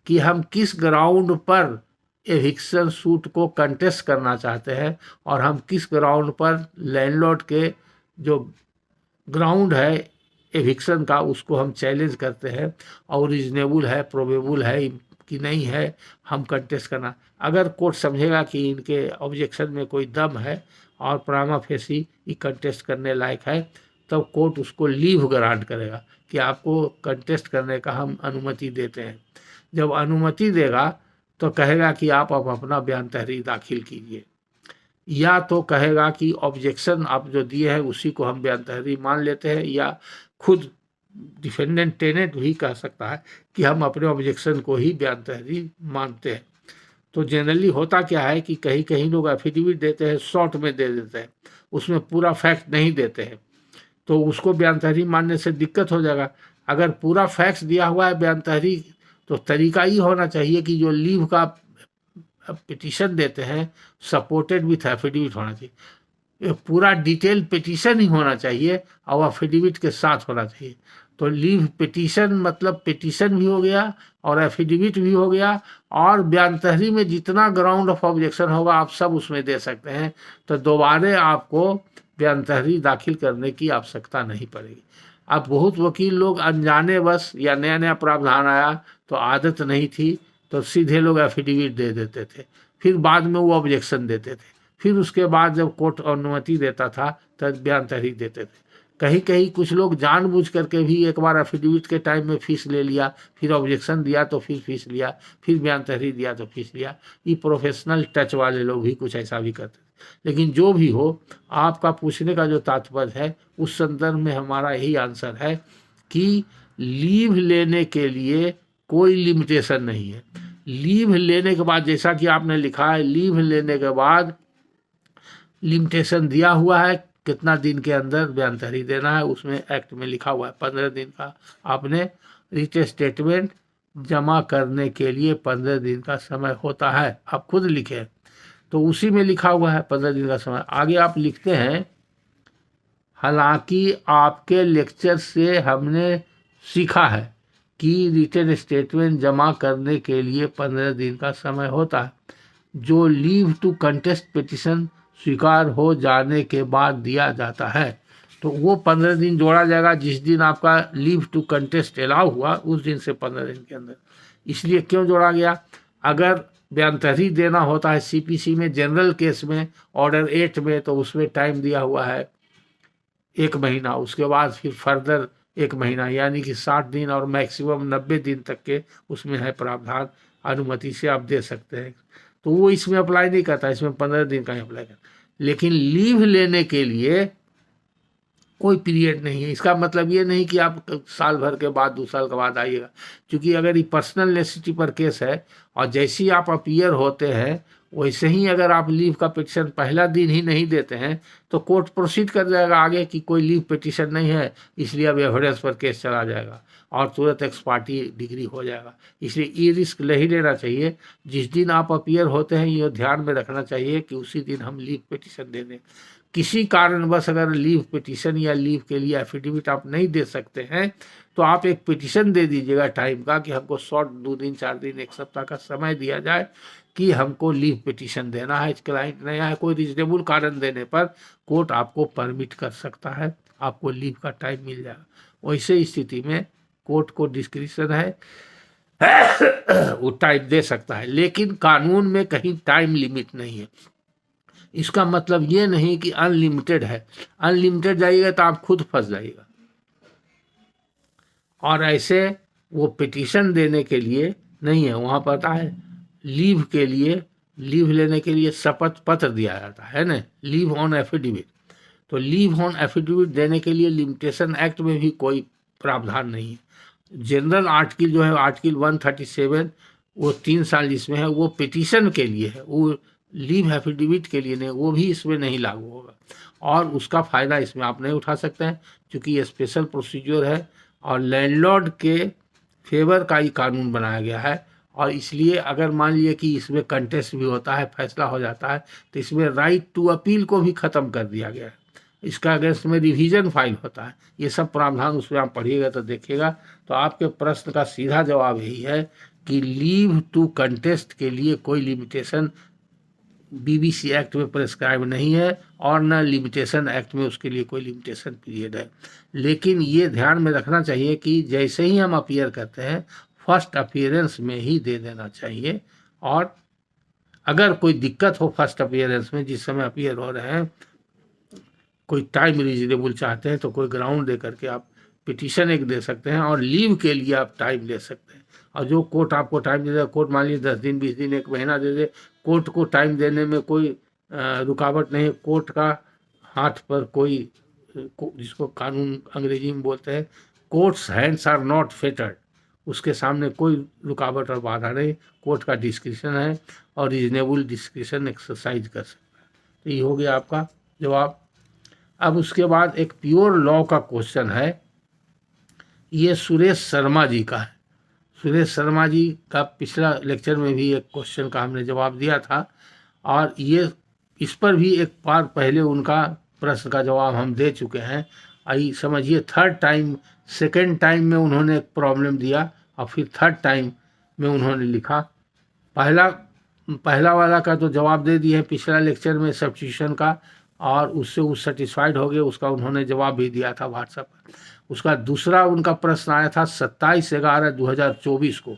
S1: कि हम किस ग्राउंड पर एविक्शन सूट को कंटेस्ट करना चाहते हैं और हम किस ग्राउंड पर लैंडलॉर्ड के जो ग्राउंड है एविक्शन का उसको हम चैलेंज करते हैं और रीजनेबल है, प्रोबेबल है कि नहीं है, हम कंटेस्ट करना। अगर कोर्ट समझेगा कि इनके ऑब्जेक्शन में कोई दम है और प्रामा फेसी ये कंटेस्ट करने लायक है, तब कोर्ट उसको लीव ग्रांट करेगा कि आपको कंटेस्ट करने का हम अनुमति देते हैं। जब अनुमति देगा तो कहेगा कि आप अब अपना बयान तहरीर दाखिल कीजिए, या तो कहेगा कि ऑब्जेक्शन आप जो दिए हैं उसी को हम बयान तहरीर मान लेते हैं, या खुद डिफेंडेंट टेनेंट भी कह सकता है कि हम अपने ऑब्जेक्शन को ही बयान तहरीर मानते हैं। तो जनरली होता क्या है कि कहीं कहीं लोग एफिडेविट देते हैं, शॉर्ट में दे देते हैं, उसमें पूरा फैक्ट नहीं देते हैं, तो उसको बयान तहरीर मानने से दिक्कत हो जाएगा। अगर पूरा फैक्ट्स दिया हुआ है बयान तहरीर, तो तरीका ही होना चाहिए कि जो लीव का पिटीशन देते हैं सपोर्टेड विथ एफिडेविट होना चाहिए, पूरा डिटेल पिटीशन ही होना चाहिए और एफिडेविट के साथ होना चाहिए। तो लीव पिटीशन मतलब पिटीशन भी हो गया और एफिडेविट भी हो गया, और बयान तहरीर में जितना ग्राउंड ऑफ ऑब्जेक्शन होगा आप सब उसमें दे सकते हैं, तो दोबारा आपको बयान तहरीर दाखिल करने की आवश्यकता नहीं पड़ेगी। अब बहुत वकील लोग अनजाने बस, या नया नया प्रावधान आया तो आदत नहीं थी, तो सीधे लोग एफिडेविट दे देते थे, फिर बाद में वो ऑब्जेक्शन देते थे, फिर उसके बाद जब कोर्ट अनुमति देता था तब बयान तहरीर देते थे। कहीं कहीं कुछ लोग जानबूझ करके भी एक बार एफिडेविट के टाइम में फीस ले लिया, फिर ऑब्जेक्शन दिया तो फिर फीस लिया, फिर बयान तहरीर दिया तो फीस लिया। ये प्रोफेशनल टच वाले लोग भी कुछ ऐसा भी करते थे। लेकिन जो भी हो, आपका पूछने का जो तात्पर्य है उस संदर्भ में हमारा यही आंसर है कि लीव लेने के लिए कोई लिमिटेशन नहीं है। लीव लेने के बाद, जैसा कि आपने लिखा है, लीव लेने के बाद लिमिटेशन दिया हुआ है कितना दिन के अंदर बयान तहरीर देना है, उसमें एक्ट में लिखा हुआ है 15 दिन का। आपने रिट स्टेटमेंट जमा करने के लिए 15 दिन का समय होता है, आप खुद लिखे, तो उसी में लिखा हुआ है 15 दिन का समय। आगे आप लिखते हैं, हालांकि आपके लेक्चर से हमने सीखा है कि रिटन स्टेटमेंट जमा करने के लिए 15 दिन का समय होता है, जो लीव टू कंटेस्ट पिटिशन स्वीकार हो जाने के बाद दिया जाता है। तो वो 15 दिन जोड़ा जाएगा जिस दिन आपका लीव टू कंटेस्ट अलाउ हुआ, उस दिन से 15 दिन के अंदर। इसलिए क्यों जोड़ा गया? अगर बयान तहरीर देना होता है सीपीसी में, जनरल केस में, ऑर्डर 8 में, तो उसमें टाइम दिया हुआ है 1 महीना, उसके बाद फिर फर्दर 1 महीना, यानी कि 60 दिन और मैक्सिमम 90 दिन तक के उसमें है प्रावधान, अनुमति से आप दे सकते हैं। तो वो इसमें अप्लाई नहीं करता, इसमें 15 दिन का ही अप्लाई करता। लेकिन लीव लेने के लिए कोई पीरियड नहीं है। इसका मतलब ये नहीं कि आप साल भर के बाद 2 साल के बाद आइएगा, क्योंकि अगर ये पर्सनल नेसेसिटी पर केस है और जैसे ही आप अपीयर होते हैं वैसे ही अगर आप लीव का पिटीशन पहला दिन ही नहीं देते हैं तो कोर्ट प्रोसीड कर जाएगा आगे कि कोई लीव पिटीशन नहीं है, इसलिए अब एविडेंस पर केस चला जाएगा और तुरंत एक्स पार्टी डिग्री हो जाएगा। इसलिए ये रिस्क नहीं लेना चाहिए। जिस दिन आप अपीयर होते हैं ये ध्यान में रखना चाहिए कि उसी दिन हम लीव पिटीशन दे दें। किसी कारणवश अगर लीव पिटीशन या लीव के लिए एफिडेविट आप नहीं दे सकते हैं तो आप एक पिटीशन दे दीजिएगा टाइम का कि हमको शॉर्ट 2 दिन 4 दिन 1 सप्ताह का समय दिया जाए कि हमको लीव पिटीशन देना है, क्लाइंट नया है। कोई रीजनेबल कारण देने पर कोर्ट आपको परमिट कर सकता है, आपको लीव का टाइम मिल जाएगा। वैसे स्थिति में कोर्ट को डिस्क्रिप्शन है वो टाइम दे सकता है, लेकिन कानून में कहीं टाइम लिमिट नहीं है। इसका मतलब ये नहीं कि अनलिमिटेड है। अनलिमिटेड जाइएगा तो आप खुद फंस जाइएगा। और ऐसे वो पिटीशन देने के लिए नहीं है, वहाँ पता है लीव के लिए, लीव लेने के लिए शपथ पत्र दिया जाता है ना, लीव ऑन एफिडेविट। तो लीव ऑन एफिडेविट देने के लिए लिमिटेशन एक्ट में भी कोई प्रावधान नहीं है। जनरल आर्टिकल जो है आर्टिकल 137 वो 3 साल जिसमें है वो पिटीशन के लिए है, वो लीव एफिडेविट के लिए नहीं, वो भी इसमें नहीं लागू होगा और उसका फ़ायदा इसमें आप नहीं उठा सकते हैं क्योंकि ये स्पेशल प्रोसीजर है और लैंडलॉर्ड के फेवर का ही कानून बनाया गया है। और इसलिए अगर मान लीजिए कि इसमें कंटेस्ट भी होता है, फैसला हो जाता है, तो इसमें राइट टू अपील को भी ख़त्म कर दिया गया है। इसका अगेंस्ट में रिवीजन फाइल होता है। ये सब प्रावधान उसमें आप पढ़िएगा तो देखिएगा। तो आपके प्रश्न का सीधा जवाब यही है कि लीव टू कंटेस्ट के लिए कोई लिमिटेशन बीबीसी एक्ट में प्रेस्क्राइब नहीं है और न लिमिटेशन एक्ट में उसके लिए कोई लिमिटेशन पीरियड है। लेकिन ये ध्यान में रखना चाहिए कि जैसे ही हम अपीयर करते हैं फर्स्ट अपीयरेंस में ही दे देना चाहिए, और अगर कोई दिक्कत हो फर्स्ट अपीयरेंस में जिस समय अपीयर हो रहे हैं कोई टाइम रीजनेबल चाहते हैं तो कोई ग्राउंड दे करके आप पिटीशन एक दे सकते हैं, और लीव के लिए आप टाइम ले सकते हैं। और जो कोर्ट आपको टाइम दे दे, कोर्ट मान लीजिए 10 दिन 20 दिन 1 महीना दे दे, कोर्ट को टाइम देने में कोई रुकावट नहीं। कोर्ट का हाथ पर कोई जिसको कानून अंग्रेजी में बोलते हैं, courts hands are not fettered, उसके सामने कोई रुकावट और बाधा नहीं। कोर्ट का डिस्क्रिशन है और रीजनेबल डिस्क्रिशन एक्सरसाइज कर सकता है। तो ये हो गया आपका जवाब। अब उसके बाद एक प्योर लॉ का क्वेश्चन है, ये सुरेश शर्मा जी का है। सुरेश शर्मा जी का पिछला लेक्चर में भी एक क्वेश्चन का हमने जवाब दिया था, और ये इस पर भी एक बार पहले उनका प्रश्न का जवाब हम दे चुके हैं। आई समझिए, थर्ड टाइम, सेकेंड टाइम में उन्होंने एक प्रॉब्लम दिया और फिर थर्ड टाइम में उन्होंने लिखा। पहला वाला का तो जवाब दे दिए पिछला लेक्चर में सब्स्टिट्यूशन का, और उससे वो सेटिस्फाइड हो गए, उसका उन्होंने जवाब भी दिया था व्हाट्सएप पर। उसका दूसरा उनका प्रश्न आया था 27/11/2024 को,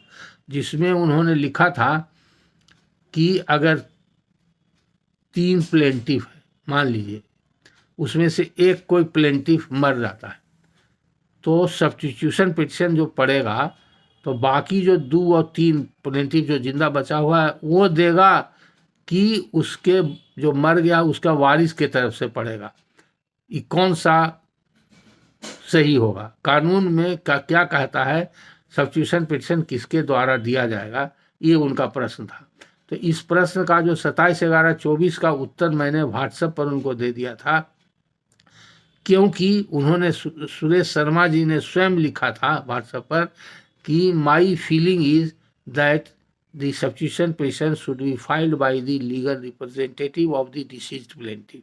S1: जिसमें उन्होंने लिखा था कि अगर 3 प्लेंटिफ है, मान लीजिए उसमें से एक कोई प्लेंटिफ मर जाता है, तो सब्स्टिट्यूशन पिटिशन जो पड़ेगा तो बाकी जो 2 और 3 प्लेंटिफ जो जिंदा बचा हुआ है वो देगा कि उसके जो मर गया उसका वारिस के तरफ से पड़ेगा। ये कौन सा सही होगा? कानून में क्या कहता है, सब्स्टिट्यूशन पिटिशन किसके द्वारा दिया जाएगा, ये उनका प्रश्न था। तो इस प्रश्न का जो 27/11/24 का उत्तर मैंने व्हाट्सएप पर उनको दे दिया था, क्योंकि उन्होंने सुरेश शर्मा जी ने स्वयं लिखा था व्हाट्सएप पर कि my feeling is that the substitution petition should be filed by the legal representative of the deceased plaintiff,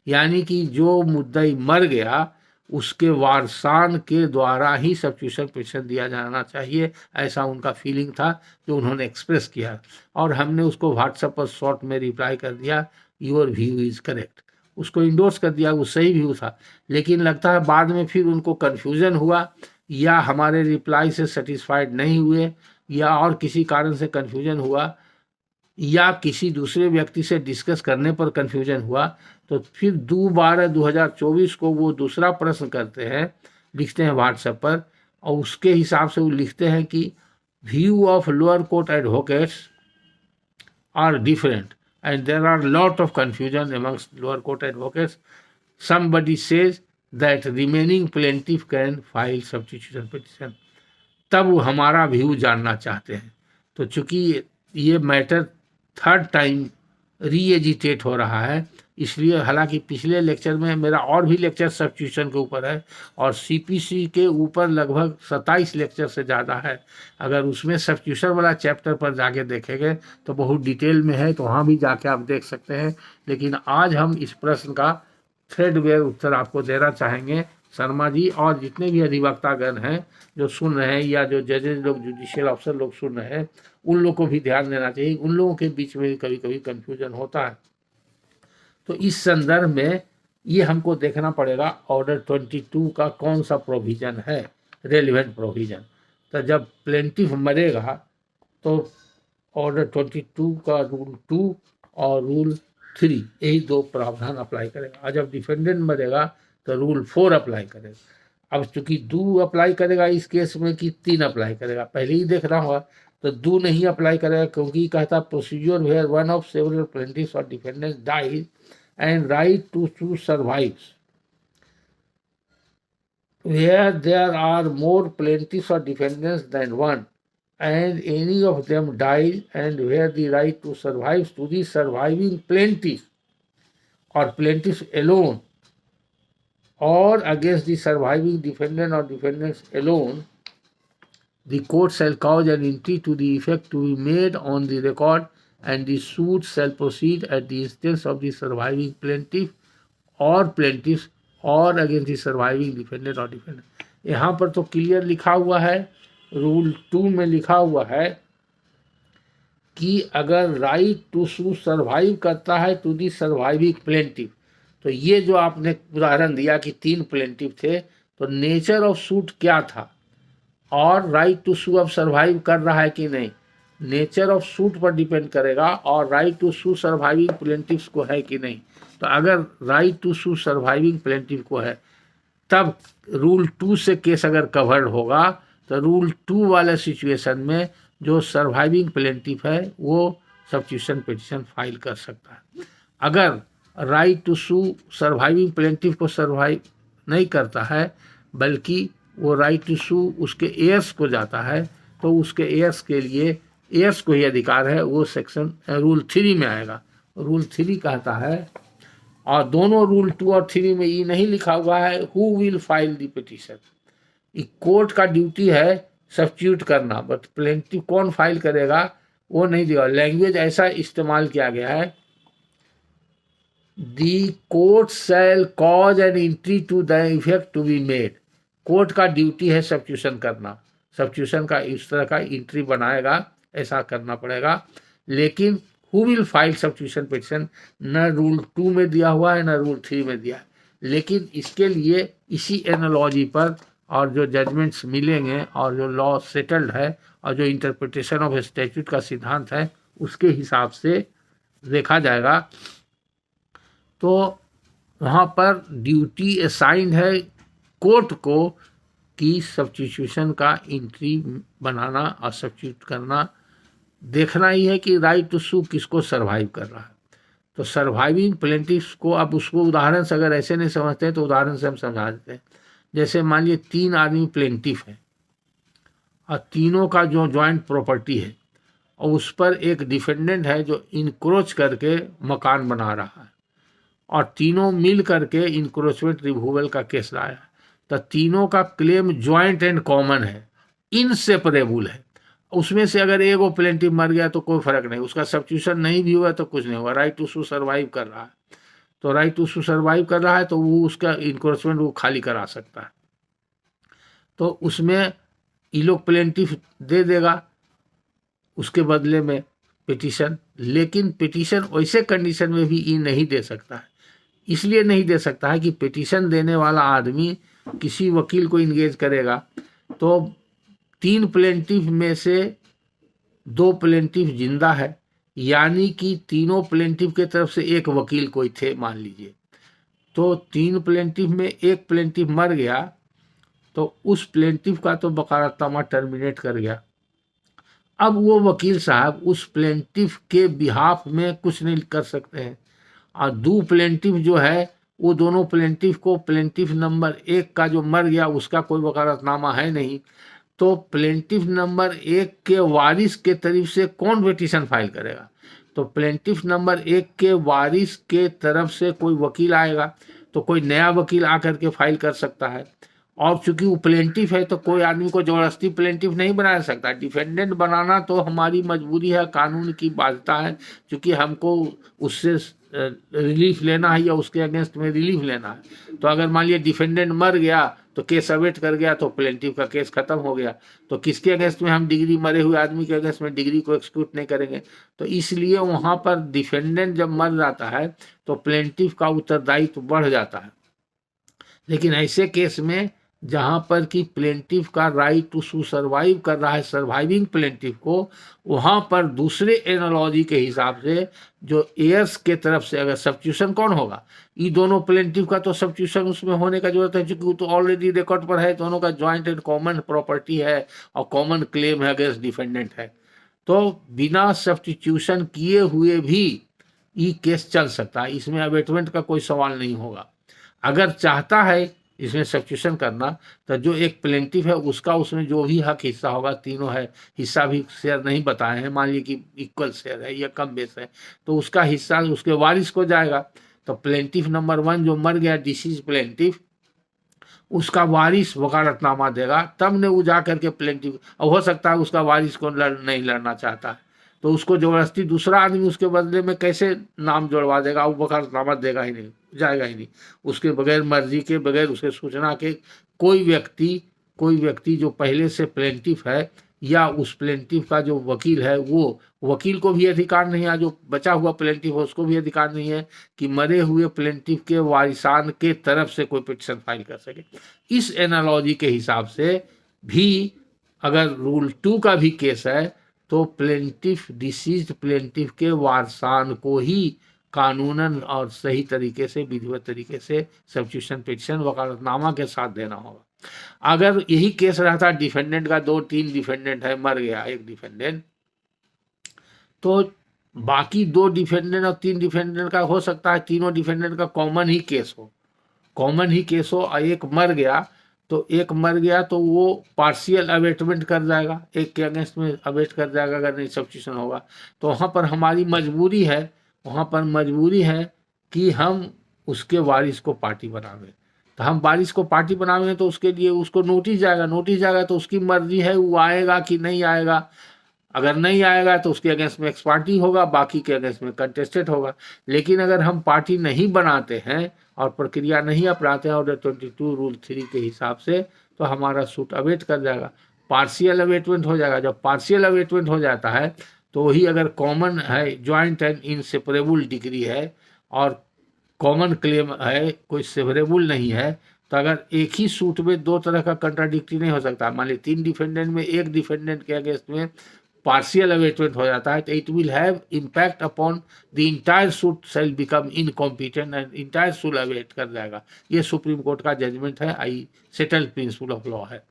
S1: यानी कि जो मुद्दई मर गया उसके वारसान के द्वारा ही सब्स्टिट्यूशन पिटिशन दिया जाना चाहिए, ऐसा उनका फीलिंग था जो उन्होंने एक्सप्रेस किया। और हमने उसको व्हाट्सएप पर शॉर्ट में रिप्लाई कर दिया, योर व्यू इज़ करेक्ट, उसको इंडोर्स कर दिया, वो सही व्यू था। लेकिन लगता है बाद में फिर उनको कन्फ्यूज़न हुआ, या हमारे रिप्लाई से सेटिस्फाइड नहीं हुए, या और किसी कारण से कन्फ्यूज़न हुआ, या किसी दूसरे व्यक्ति से डिस्कस करने पर कन्फ्यूजन हुआ, तो फिर 2/12/2024 को वो दूसरा प्रश्न करते हैं, लिखते हैं व्हाट्सएप पर, और उसके हिसाब से वो लिखते हैं कि view of lower court advocates are different and there are lot of confusion amongst lower court advocates, somebody says that remaining plaintiff can file substitution petition. तब वो हमारा व्यू जानना चाहते हैं। तो चूंकि ये मैटर थर्ड टाइम रीएजिटेट हो रहा है, इसलिए, हालांकि पिछले लेक्चर में मेरा और भी लेक्चर सब्स्टिट्यूशन के ऊपर है, और सीपीसी के ऊपर लगभग 27 लेक्चर से ज़्यादा है। अगर उसमें सब्स्टिट्यूशन वाला चैप्टर पर जाके देखेंगे तो बहुत डिटेल में है, तो वहाँ भी जाके आप देख सकते हैं। लेकिन आज हम इस प्रश्न का थ्रेडवेयर उत्तर आपको देना चाहेंगे। शर्मा जी और जितने भी अधिवक्तागण हैं जो सुन रहे हैं, या जो जजेज लोग, जुडिशियल अफसर लोग सुन रहे हैं, उन लोगों को भी ध्यान देना चाहिए। उन लोगों के बीच में कभी कभी कन्फ्यूजन होता है। तो इस संदर्भ में ये हमको देखना पड़ेगा ऑर्डर 22 का कौन सा प्रोविज़न है रेलिवेंट प्रोविज़न। तो जब प्लेंटिफ मरेगा तो ऑर्डर 22 का रूल 2 और रूल 3, यही 2 प्रावधान अप्लाई करेगा। और जब डिफेंडेंट मरेगा तो रूल 4 अप्लाई करेगा। अब चूंकि 2 अप्लाई करेगा इस केस में कि 3 अप्लाई करेगा, पहले ही देखना होगा, तो 2 नहीं अप्लाई करेगा, क्योंकि कहता procedure where one of several plaintiffs और defendants dies and right to sue survives where there are more plaintiffs or defendants than one, and any of them dies, and where the right to survives to the surviving plaintiff or plaintiffs alone, or against the surviving defendant or defendants alone, the court shall cause an entry to the effect to be made on the record, and the suit shall proceed at the instance of the surviving plaintiff or plaintiffs or against the surviving defendant or defendant। यहाँ पर तो clear लिखा हुआ है, rule 2 में लिखा हुआ है कि अगर राइट टू सू सर्वाइव करता है टू दी सर्वाइविंग प्लेंटिफ, तो ये जो आपने उदाहरण दिया कि 3 प्लेंटिफ थे, तो नेचर ऑफ सूट क्या था और राइट टू सू अब सर्वाइव कर रहा है कि नहीं, नेचर ऑफ सूट पर डिपेंड करेगा और right to sue surviving plaintiffs को है कि नहीं। तो अगर right to sue surviving plaintiff को है तब रूल 2 से केस अगर कवर्ड होगा, तो रूल 2 वाले सिचुएशन में जो सर्वाइविंग प्लेंटिव है वो सब्स्टिट्यूशन पिटीशन फाइल कर सकता है। अगर right to sue surviving plaintiff को सर्वाइव नहीं करता है बल्कि वो राइट टू सू उसके एयर्स को जाता है, तो उसके एयर्स के लिए एयर्स को ही अधिकार है, वो सेक्शन रूल 3 में आएगा। रूल 3 कहता है, और दोनों रूल 2 और 3 में ये नहीं लिखा हुआ है who will file the petition. Court का ड्यूटी है सब्स्टिट्यूट करना, बट प्लेंटिव कौन फाइल करेगा वो नहीं दिया। लैंग्वेज ऐसा इस्तेमाल किया गया है, the court shall cause an entry to the effect to be made. Court का ड्यूटी है सब्स्टिट्यूशन करना, सब्स्टिट्यूशन का इस तरह का एंट्री बनाएगा, ऐसा करना पड़ेगा। लेकिन who will file substitution petition न रूल 2 में दिया हुआ है न रूल 3 में दिया है। लेकिन इसके लिए इसी एनालॉजी पर और जो जजमेंट्स मिलेंगे और जो लॉ सेटल्ड है और जो इंटरप्रिटेशन ऑफ स्टैट्यूट का सिद्धांत है उसके हिसाब से देखा जाएगा। तो वहाँ पर ड्यूटी असाइंड है कोर्ट को कि सब्स्टिट्यूशन का एंट्री बनाना और सब्स्टिट्यूट करना, देखना ही है कि राइट टू सू किसको सर्वाइव कर रहा है। तो सर्वाइविंग प्लेंटिव्स को, अब उसको उदाहरण से अगर ऐसे नहीं समझते हैं तो उदाहरण से हम समझा देते हैं। जैसे मान लीजिए 3 आदमी प्लेंटिव है और तीनों का जो जॉइंट प्रॉपर्टी है और उस पर एक डिफेंडेंट है जो इनक्रोच करके मकान बना रहा है और तीनों मिल करके इनक्रोचमेंट रिमूवल का केस लाया है। तो तीनों का क्लेम जॉइंट एंड कॉमन है, इनसेपरेबल है। उसमें से अगर एक वो प्लेंटिव मर गया तो कोई फर्क नहीं, उसका सब्स्टिट्यूशन नहीं भी हुआ तो कुछ नहीं हुआ, राइट टू सू सर्वाइव कर रहा है। तो राइट टू सू सर्वाइव कर रहा है तो वो उसका इनक्रोचमेंट वो खाली करा सकता है। तो उसमें ये लोग प्लेंटिव दे देगा उसके बदले में पिटीशन, लेकिन पिटीशन वैसे कंडीशन में भी ये नहीं दे सकता है। इसलिए नहीं दे सकता है कि पिटीशन देने वाला आदमी किसी वकील को इंगेज करेगा तो 3 प्लेंटिव में से 2 प्लेंटिव जिंदा है, यानी कि तीनों प्लेंटिव के तरफ से एक वकील कोई थे मान लीजिए। तो 3 प्लेंटिव में एक प्लेंटिव मर गया तो उस प्लेंटिव का तो वकालतनामा टर्मिनेट कर गया। अब वो वकील साहब उस प्लेंटिव के बिहाफ में कुछ नहीं कर सकते हैं और 2 प्लेंटिव जो है वो दोनों प्लेंटिव को, प्लेंटिव नंबर 1 का जो मर गया उसका कोई वकालतनामा है नहीं, तो प्लेंटिव नंबर 1 के वारिस के तरफ से कौन पिटीशन फाइल करेगा। तो प्लेंटिव नंबर 1 के वारिस के तरफ से कोई वकील आएगा तो कोई नया वकील आकर के फाइल कर सकता है। और चूंकि वो प्लेंटिव है तो कोई आदमी को जबरदस्ती प्लेंटिव नहीं बना सकता। डिफेंडेंट बनाना तो हमारी मजबूरी है, कानून की बाध्यता है, क्योंकि हमको उससे रिलीफ लेना है या उसके अगेंस्ट में रिलीफ लेना है। तो अगर मान लिया डिफेंडेंट मर गया तो केस अवेट कर गया तो प्लेंटिव का केस खत्म हो गया, तो किसके अगेंस्ट में हम डिग्री, मरे हुए आदमी के अगेंस्ट में डिग्री को एक्सक्यूट नहीं करेंगे। तो इसलिए वहाँ पर डिफेंडेंट जब मर जाता है तो प्लेंटिव का उत्तरदायित्व बढ़ जाता है। लेकिन ऐसे केस में जहाँ पर कि प्लेंटिव का राइट टू सू सर्वाइव कर रहा है सर्वाइविंग प्लेंटिव को, वहाँ पर दूसरे एनालॉजी के हिसाब से जो एयर्स के तरफ से अगर सब्स्टिट्यूशन कौन होगा, ये दोनों प्लेंटिव का तो सब्स्टिट्यूशन उसमें होने का जरूरत है, क्योंकि वो तो ऑलरेडी रिकॉर्ड पर है, दोनों का जॉइंट एंड कॉमन प्रॉपर्टी है और कॉमन क्लेम है अगेंस्ट डिफेंडेंट है। तो बिना सब्स्टिट्यूशन किए हुए भी ये केस चल सकता है, इसमें अबेटमेंट का कोई सवाल नहीं होगा। अगर चाहता है इसमें सब्स्टिट्यूशन करना तो जो एक प्लेंटिव है उसका उसमें जो भी हक हिस्सा होगा, तीनों है हिस्सा भी शेयर नहीं बताए हैं, मान लीजिए कि इक्वल शेयर है या कम बेस है, तो उसका हिस्सा उसके वारिस को जाएगा। तो प्लेंटिव नंबर 1 जो मर गया डिसीज प्लेंटिव, उसका वारिस वकालतनामा देगा, तब ने वो जा करके प्लेंटिव, और हो सकता है उसका वारिस को नहीं लड़ना चाहता है तो उसको जबरदस्ती दूसरा आदमी उसके बदले में कैसे नाम जोड़वा देगा, वो वकालतनामा देगा ही नहीं, जाएगा ही नहीं। उसके बगैर मर्जी के, बगैर उसके सूचना के कोई व्यक्ति जो पहले से प्लेंटिव है या उस प्लेंटिव का जो वकील है, वो वकील को भी अधिकार नहीं है, जो बचा हुआ प्लेंटिव है उसको भी अधिकार नहीं है कि मरे हुए प्लेंटिव के वारिसान के तरफ से कोई पिटीशन फाइल कर सके। इस एनालॉजी के हिसाब से भी अगर रूल 2 का भी केस है तो प्लेंटिफ डिसीज्ड प्लेंटिफ के वारसान को ही कानूनन और सही तरीके से विधिवत तरीके से सब्स्टिट्यूशन पिटीशन वकालतनामा के साथ देना होगा। अगर यही केस रहता डिफेंडेंट का 2-3 डिफेंडेंट है, मर गया एक डिफेंडेंट, तो बाकी 2 डिफेंडेंट और 3 डिफेंडेंट का हो सकता है तीनों डिफेंडेंट का कॉमन ही केस हो और एक मर गया तो वो पार्शियल अवेटमेंट कर जाएगा, एक के अगेंस्ट में अवेट कर जाएगा अगर नहीं सब्स्टिट्यूशन होगा। तो वहाँ पर हमारी मजबूरी है कि हम उसके वारिस को पार्टी बनावे। तो हम वारिस को पार्टी बनावे तो उसके लिए उसको नोटिस जाएगा तो उसकी मर्जी है वो आएगा कि नहीं आएगा। अगर नहीं आएगा तो उसके अगेंस्ट में एक्स पार्टी होगा, बाकी के अगेंस्ट में कंटेस्टेड होगा। लेकिन अगर हम पार्टी नहीं बनाते हैं और प्रक्रिया नहीं अपनाते हैं ऑर्डर 22 रूल 3 के हिसाब से, तो हमारा सूट अवेट कर जाएगा, पार्शियल अवेटमेंट हो जाएगा। जब पार्शियल अवेटमेंट हो जाता है तो वही अगर कॉमन है, ज्वाइंट एंड इनसेपरेबल डिग्री है और कॉमन क्लेम है, कोई सेपरेबल नहीं है, तो अगर एक ही सूट में 2 तरह का कंट्राडिक्टी नहीं हो सकता। मान ली 3 डिफेंडेंट में एक डिफेंडेंट के अगेंस्ट में पार्शियल अवेटमेंट हो जाता है तो it will have impact upon the entire suit shell become incompetent and entire suit await कर जाएगा। ये सुप्रीम कोर्ट का जजमेंट है, आई सेटल प्रिंसिपल ऑफ लॉ है।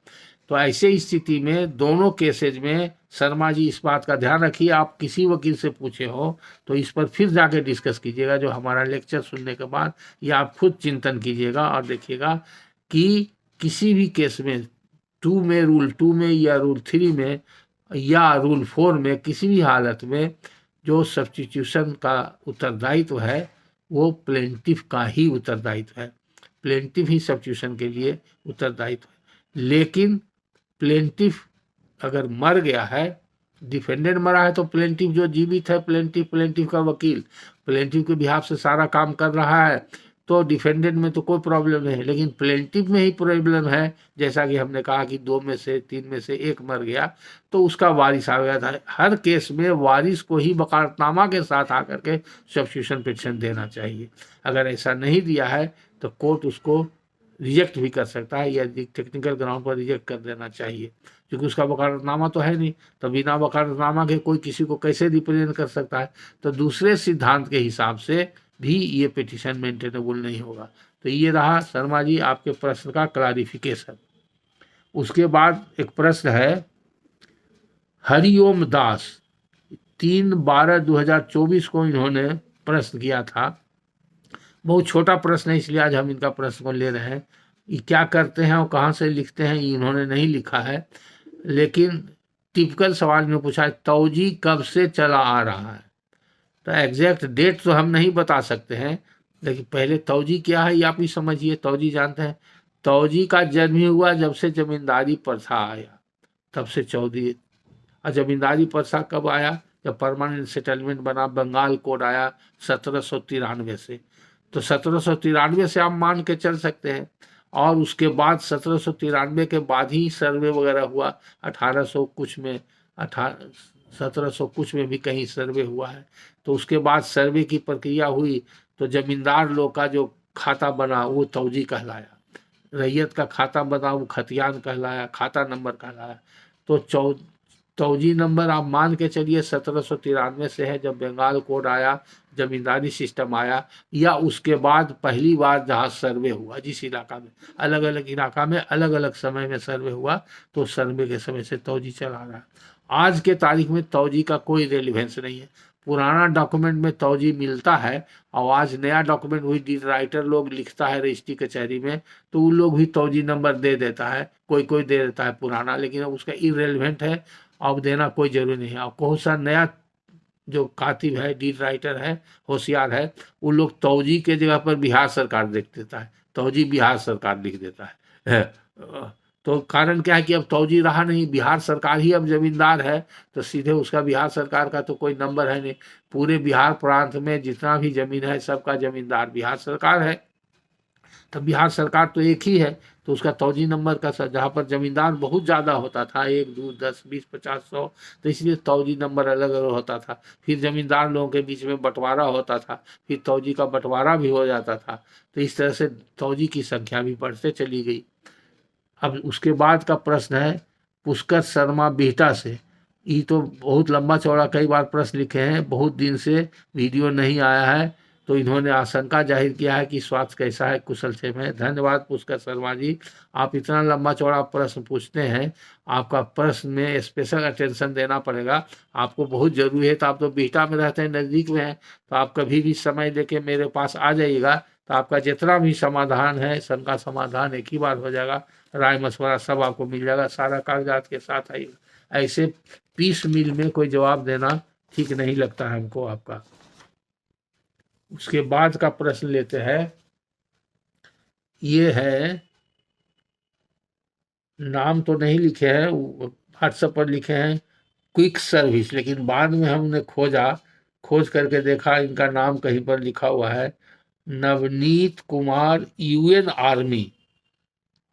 S1: तो ऐसे स्थिति में दोनों केसेज में शर्मा जी इस बात का ध्यान रखिए, आप किसी वकील से पूछे हो तो इस पर फिर जाके डिस्कस कीजिएगा जो हमारा लेक्चर सुनने के बाद, या आप खुद चिंतन कीजिएगा और देखिएगा कि किसी भी केस में रूल 2 में या रूल 3 में या रूल 4 में किसी भी हालत में जो सब्स्टिट्यूशन का उत्तरदायित्व है वो प्लेंटिफ का ही उत्तरदायित्व है, प्लेंटिफ ही सब्स्टिट्यूशन के लिए उत्तरदायित्व है। लेकिन प्लेंटिफ अगर मर गया है, डिफेंडेंट मरा है, तो प्लेंटिफ जो जीवित है, प्लेंटिफ का वकील प्लेंटिफ के बिहाफ से सारा काम कर रहा है, तो डिफेंडेंट में तो कोई प्रॉब्लम नहीं है। लेकिन प्लेंटिफ में ही प्रॉब्लम है, जैसा कि हमने कहा कि 2 में से 3 में से एक मर गया तो उसका वारिस आ गया था। हर केस में वारिस को ही वकालतनामा के साथ आकर के सब्स्टिट्यूशन पिटीशन देना चाहिए। अगर ऐसा नहीं दिया है तो कोर्ट उसको रिजेक्ट भी कर सकता है या टेक्निकल ग्राउंड पर रिजेक्ट कर देना चाहिए, क्योंकि उसका वकालतनामा तो है नहीं। तो बिना वकालतनामा के कोई किसी को कैसे रिप्रेजेंट कर सकता है। तो दूसरे सिद्धांत के हिसाब से भी ये पिटीशन मेंटेनेबल नहीं होगा। तो ये रहा शर्मा जी आपके प्रश्न का क्लारिफिकेशन। उसके बाद एक प्रश्न है हरिओम दास, 3/12/2024 को इन्होंने प्रश्न किया था। बहुत छोटा प्रश्न है इसलिए आज हम इनका प्रश्न को ले रहे हैं। ये क्या करते हैं और कहाँ से लिखते हैं इन्होंने नहीं लिखा है, लेकिन टिपिकल सवाल में पूछा है तौजी कब से चला आ रहा है। तो एग्जैक्ट डेट तो हम नहीं बता सकते हैं, लेकिन पहले तौजी क्या है ये आप ही समझिए। तौजी जानते हैं, तौजी का जन्म ही हुआ जब से जमींदारी प्रथा आया, तब से चौधरी। और जमींदारी प्रथा कब आया? जब परमानेंट सेटलमेंट बना, बंगाल कोड आया 1793 से। तो 1793 से आप मान के चल सकते हैं। और उसके बाद 1793 के बाद ही सर्वे वगैरह हुआ। 1800 कुछ में 1700 कुछ में भी कहीं सर्वे हुआ है। तो उसके बाद सर्वे की प्रक्रिया हुई तो जमींदार लोग का जो खाता बना वो तौजी कहलाया, रैयत का खाता बना वो खतियान कहलाया, खाता नंबर कहलाया। तो तौजी नंबर आप मान के चलिए 1793 से है, जब बंगाल कोड आया, जमींदारी सिस्टम आया, या उसके बाद पहली बार जहाँ सर्वे हुआ जिस इलाका में, अलग अलग इलाका में अलग अलग समय में सर्वे हुआ, तो सर्वे के समय से तौजी चला रहा है। आज के तारीख में तौजी का कोई रेलिवेंस नहीं है। पुराना डॉक्यूमेंट में तौजी मिलता है और आज नया डॉक्यूमेंट वही डीड राइटर लोग लिखता है रजिस्ट्री कचहरी में, तो उन लोग भी तौजी नंबर दे देता है, कोई दे देता है पुराना, लेकिन उसका इरेलीवेंट है, अब देना कोई जरूरी नहीं है। और कौन सा नया जो कातिब है, डीड राइटर है, होशियार है, उन लोग तौजी के जगह पर बिहार सरकार लिख देता है, तौजी बिहार सरकार लिख देता है। तो कारण क्या है कि अब तौजी रहा नहीं, बिहार सरकार ही अब जमींदार है, तो सीधे उसका बिहार सरकार का तो कोई नंबर है नहीं। पूरे बिहार प्रांत में जितना भी जमीन है सबका जमींदार बिहार सरकार है। तो बिहार सरकार तो एक ही है, तो उसका तौजी नंबर का जहाँ पर जमींदार बहुत ज़्यादा होता था, 1, 2, 10, 20, 50, 100, तो इसलिए तौजी नंबर अलग अलग होता था। फिर जमींदार लोगों के बीच में बंटवारा होता था, फिर तौजी का बंटवारा भी हो जाता था। तो इस तरह से तौजी की संख्या भी बढ़ते चली गई। अब उसके बाद का प्रश्न है पुष्कर शर्मा बिहटा से, ये तो बहुत लंबा चौड़ा कई बार प्रश्न लिखे हैं, बहुत दिन से वीडियो नहीं आया है, तो इन्होंने आशंका जाहिर किया है कि स्वास्थ्य कैसा है, कुशल क्षेम है। धन्यवाद पुष्कर शर्मा जी, आप इतना लंबा चौड़ा प्रश्न पूछते हैं, आपका प्रश्न में स्पेशल अटेंशन देना पड़ेगा, आपको बहुत ज़रूरी है। तो आप तो बिहटा में रहते हैं, नज़दीक में हैं, तो आप कभी भी समय लेके मेरे पास आ जाइएगा, तो आपका जितना भी समाधान है, शंका समाधान एक ही बार हो जाएगा, राय मशवरा सब आपको मिल जाएगा, सारा कागजात के साथ आइएगा। ऐसे पीस मिल में कोई जवाब देना ठीक नहीं लगता है हमको आपका। उसके बाद का प्रश्न लेते हैं, ये है, नाम तो नहीं लिखे हैं, व्हाट्सएप पर लिखे हैं क्विक सर्विस, लेकिन बाद में हमने खोज करके देखा इनका नाम कहीं पर लिखा हुआ है नवनीत कुमार, यूएन आर्मी,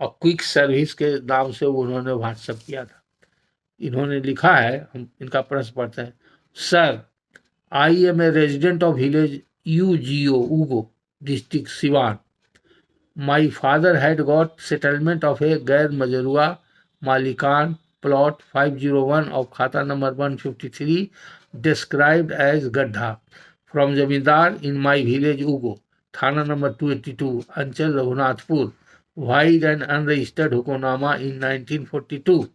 S1: और क्विक सर्विस के नाम से उन्होंने व्हाट्सएप किया था। इन्होंने लिखा है, हम इनका प्रश्न पढ़ते हैं। Sir, I am a resident of village यूजीओ उगो district Siwan. My father had got settlement of a गैर मजरूआ मालिकान plot 501 of खाता number 153 described as गड्ढा from जमींदार in my village Ugo, थाना number 282, अंचल Raghunathpur, void and unregistered hukamnama in 1942.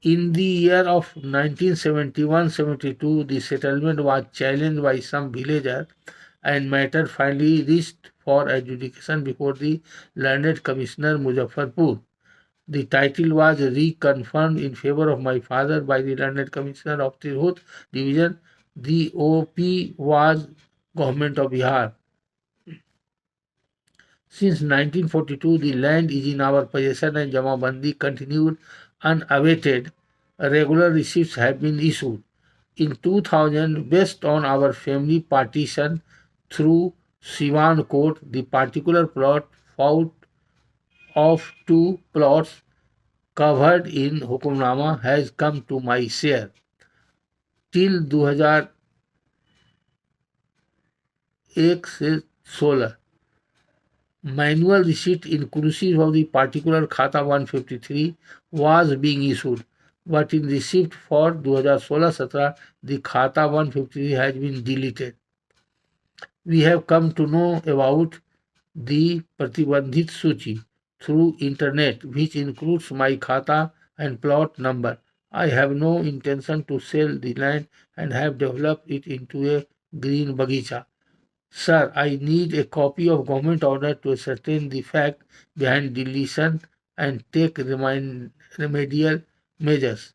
S1: In the year of 1971-72, the settlement was challenged by some villagers and matter finally reached for adjudication before the learned commissioner Muzaffarpur. The title was reconfirmed in favor of my father by the learned commissioner of Tirhut division. The OP was government of Bihar. Since 1942, the land is in our possession and Jamabandi continued unabated. Regular receipts have been issued. In 2000, based on our family partition through Siwan Court, the particular plot out of 2 plots covered in Hukumnama has come to my share. Till 2001 से 16, manual receipt inclusive of the particular Khata 153 was being issued, but in receipt for 2016-17, the Khata 153 has been deleted. We have come to know about the Pratibandhit Suchi through internet, which includes my khata and plot number. I have no intention to sell the land and have developed it into a green bagicha. Sir, I need a copy of government order to ascertain the fact behind deletion and take remedial measures.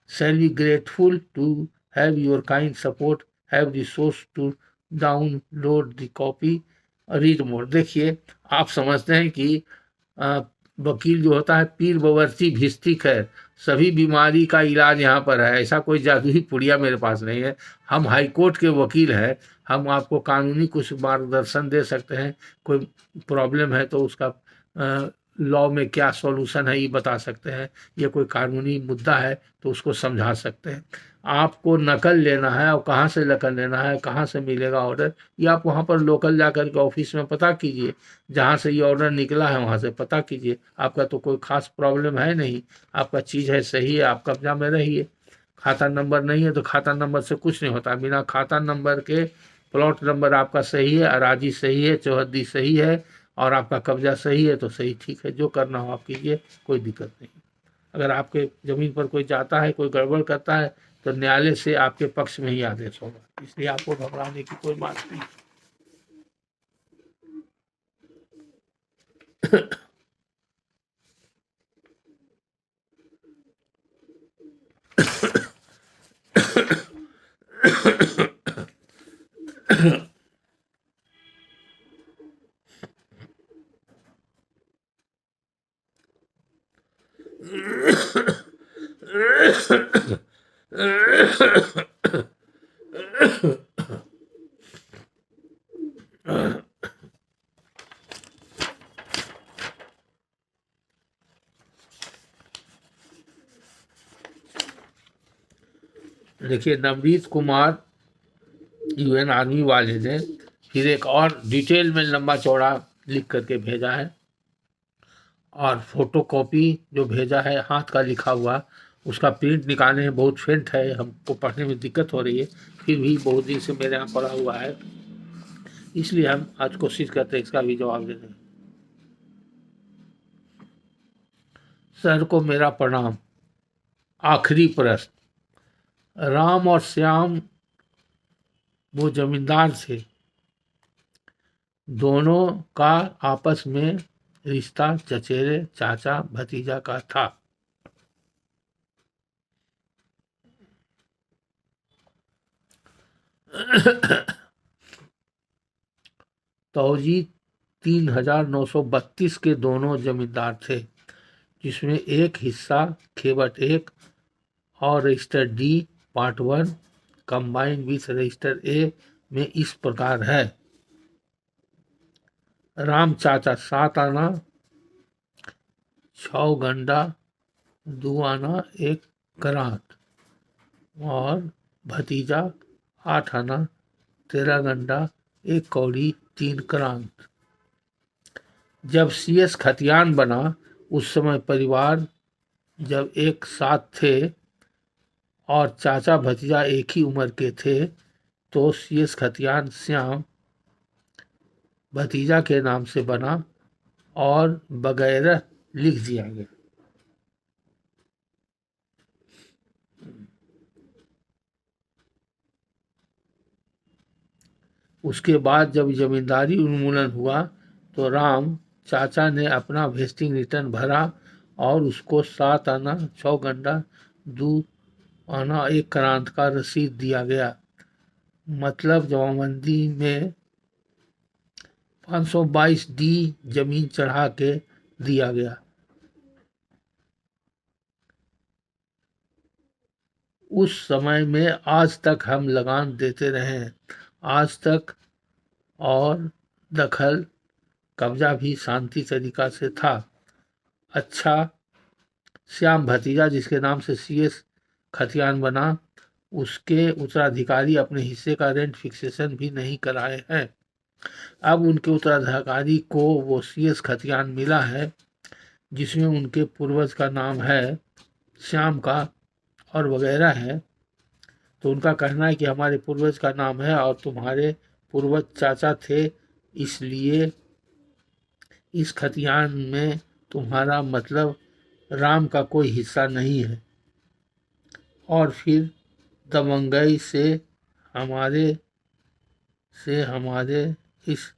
S1: Shall be grateful to have your kind support. Have the source to download the copy, read mode. देखिए, आप समझते हैं कि वकील जो होता है पीर बवर्ची भिस्तिक है, सभी बीमारी का इलाज यहाँ पर है। ऐसा कोई जादुई पुड़िया मेरे पास नहीं है। हम हाई कोर्ट के वकील हैं, हम आपको कानूनी कुछ मार्गदर्शन दे सकते हैं। कोई प्रॉब्लम है तो उसका लॉ में क्या सॉल्यूशन है ये बता सकते हैं। ये कोई कानूनी मुद्दा है तो उसको समझा सकते हैं। आपको नकल लेना है और कहाँ से नकल लेना है, कहाँ से मिलेगा ऑर्डर, ये आप वहाँ पर लोकल जा कर के ऑफिस में पता कीजिए। जहाँ से ये ऑर्डर निकला है वहाँ से पता कीजिए। आपका तो कोई खास प्रॉब्लम है नहीं, आपका चीज़ है सही है, आप कब्जा में रहिए। खाता नंबर नहीं है तो खाता नंबर से कुछ नहीं होता। बिना खाता नंबर के प्लॉट नंबर आपका सही है, अराजी सही है, चौहद्दी सही है और आपका कब्जा सही है तो सही, ठीक है। जो करना हो आप कीजिए, कोई दिक्कत नहीं। अगर आपके ज़मीन पर कोई जाता है, कोई गड़बड़ करता है तो न्यायालय से आपके पक्ष में ही आदेश होगा, इसलिए आपको घबराने की कोई बात नहीं। देखिए, नवनीत कुमार यूएन आर्मी वाले ने फिर एक और डिटेल में लंबा चौड़ा लिख करके भेजा है और फोटो कॉपी जो भेजा है हाथ का लिखा हुआ उसका प्रिंट निकालने में बहुत फेंट है, हमको पढ़ने में दिक्कत हो रही है, फिर भी बहुत दिन से मेरे यहाँ पढ़ा हुआ है, इसलिए हम आज कोशिश करते हैं इसका भी जवाब देने में। सर को मेरा प्रणाम। आखिरी प्रश्न, राम और श्याम वो जमींदार थे, दोनों का आपस में रिश्ता चचेरे चाचा भतीजा का था। तौजी 3932 के दोनों जमींदार थे, जिसमें एक हिस्सा खेवट 1 और register D part 1 combined with register A में इस प्रकार है। राम चाचा 7 आना 6 गंडा 2 आना 1 करात और भतीजा 8 आना 13 गंडा 1 कौड़ी 3 करांत। जब CS खतियान बना उस समय परिवार जब एक साथ थे और चाचा भतीजा एक ही उम्र के थे, तो CS खतियान श्याम भतीजा के नाम से बना और वगैरह लिख दिया गया। उसके बाद जब जमींदारी उन्मूलन हुआ तो राम चाचा ने अपना वेस्टिंग रिटर्न भरा और उसको 7 आना 6 गंडा 2 आना 1 करांत का रसीद दिया गया। मतलब जमाबंदी में 522 डी जमीन चढ़ा के दिया गया। उस समय में आज तक हम लगान देते रहे हैं, आज तक, और दखल कब्जा भी शांति तरीका से था। अच्छा, श्याम भतीजा जिसके नाम से CS खतियान बना, उसके उत्तराधिकारी अपने हिस्से का रेंट फिक्सेशन भी नहीं कराए हैं। अब उनके उत्तराधिकारी को वो CS खतियान मिला है जिसमें उनके पूर्वज का नाम है, श्याम का और वगैरह है। तो उनका कहना है कि हमारे पूर्वज का नाम है और तुम्हारे पूर्वज चाचा थे, इसलिए इस खतियान में तुम्हारा मतलब राम का कोई हिस्सा नहीं है। और फिर दबंगई से हमारे इस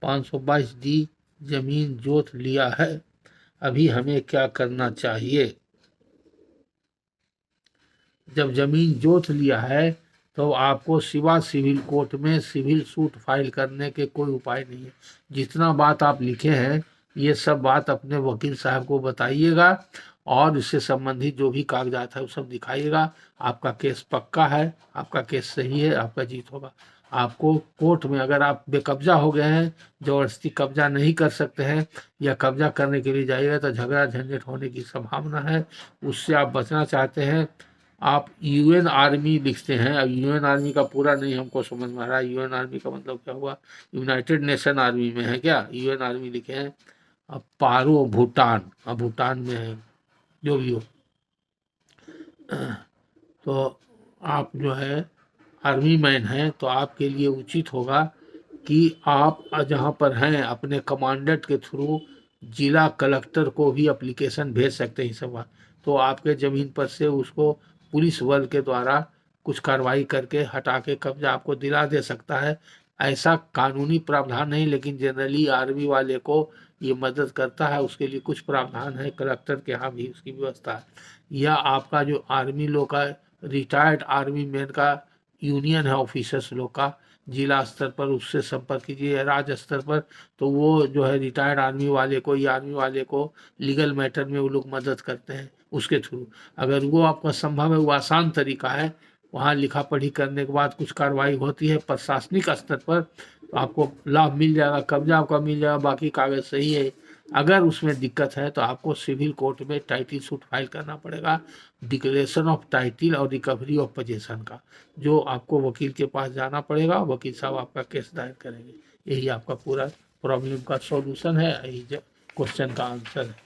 S1: 522 डी जमीन जोत लिया है। अभी हमें क्या करना चाहिए? जब जमीन जोत लिया है तो आपको सिवा सिविल कोर्ट में सिविल सूट फाइल करने के कोई उपाय नहीं है। जितना बात आप लिखे हैं ये सब बात अपने वकील साहब को बताइएगा और इससे संबंधित जो भी कागजात है वो सब दिखाइएगा। आपका केस पक्का है, आपका केस सही है, आपका जीत होगा। आपको कोर्ट में अगर आप बेकब्जा हो गए हैं, जबरदस्ती कब्जा नहीं कर सकते हैं या कब्जा करने के लिए जाइएगा तो झगड़ा झंझट होने की संभावना है। उससे आप बचना चाहते हैं, आप UN आर्मी लिखते हैं। अब UN आर्मी का पूरा नहीं हमको समझ में आ रहा है, UN आर्मी का मतलब क्या हुआ? यूनाइटेड नेशन आर्मी में है क्या? UN आर्मी लिखे हैं। अब पारो भूटान, अब भूटान में है, जो भी हो। तो आप जो है आर्मी मैन हैं तो आपके लिए उचित होगा कि आप जहाँ पर हैं अपने कमांडेंट के थ्रू जिला कलेक्टर को भी एप्लीकेशन भेज सकते हैं सब बात। तो आपके ज़मीन पर से उसको पुलिस बल के द्वारा कुछ कार्रवाई करके हटा के कब्जा आपको दिला दे सकता है। ऐसा कानूनी प्रावधान नहीं, लेकिन जनरली आर्मी वाले को ये मदद करता है, उसके लिए कुछ प्रावधान है, कलेक्टर के यहाँ भी उसकी व्यवस्था है। या आपका जो आर्मी लोग का रिटायर्ड आर्मी मैन का यूनियन है ऑफिसर्स लोग का, जिला स्तर पर उससे संपर्क कीजिए। राज्य स्तर पर तो वो जो है रिटायर्ड आर्मी वाले को या आर्मी वाले को लीगल मैटर में वो लोग मदद करते हैं उसके थ्रू। अगर वो आपका संभव है, वो आसान तरीका है, वहाँ लिखा पढ़ी करने के बाद कुछ कार्रवाई होती है प्रशासनिक स्तर पर, तो आपको लाभ मिल जाएगा, कब्जा आपका मिल जाएगा, बाकी कागज सही है। अगर उसमें दिक्कत है तो आपको सिविल कोर्ट में टाइटल सूट फाइल करना पड़ेगा, डिक्लेरेशन ऑफ टाइटल और रिकवरी ऑफ पोजीशन का, जो आपको वकील के पास जाना पड़ेगा। वकील साहब आपका केस दायर करेंगे। यही आपका पूरा प्रॉब्लम का सॉल्यूशन है, यही क्वेश्चन का आंसर है।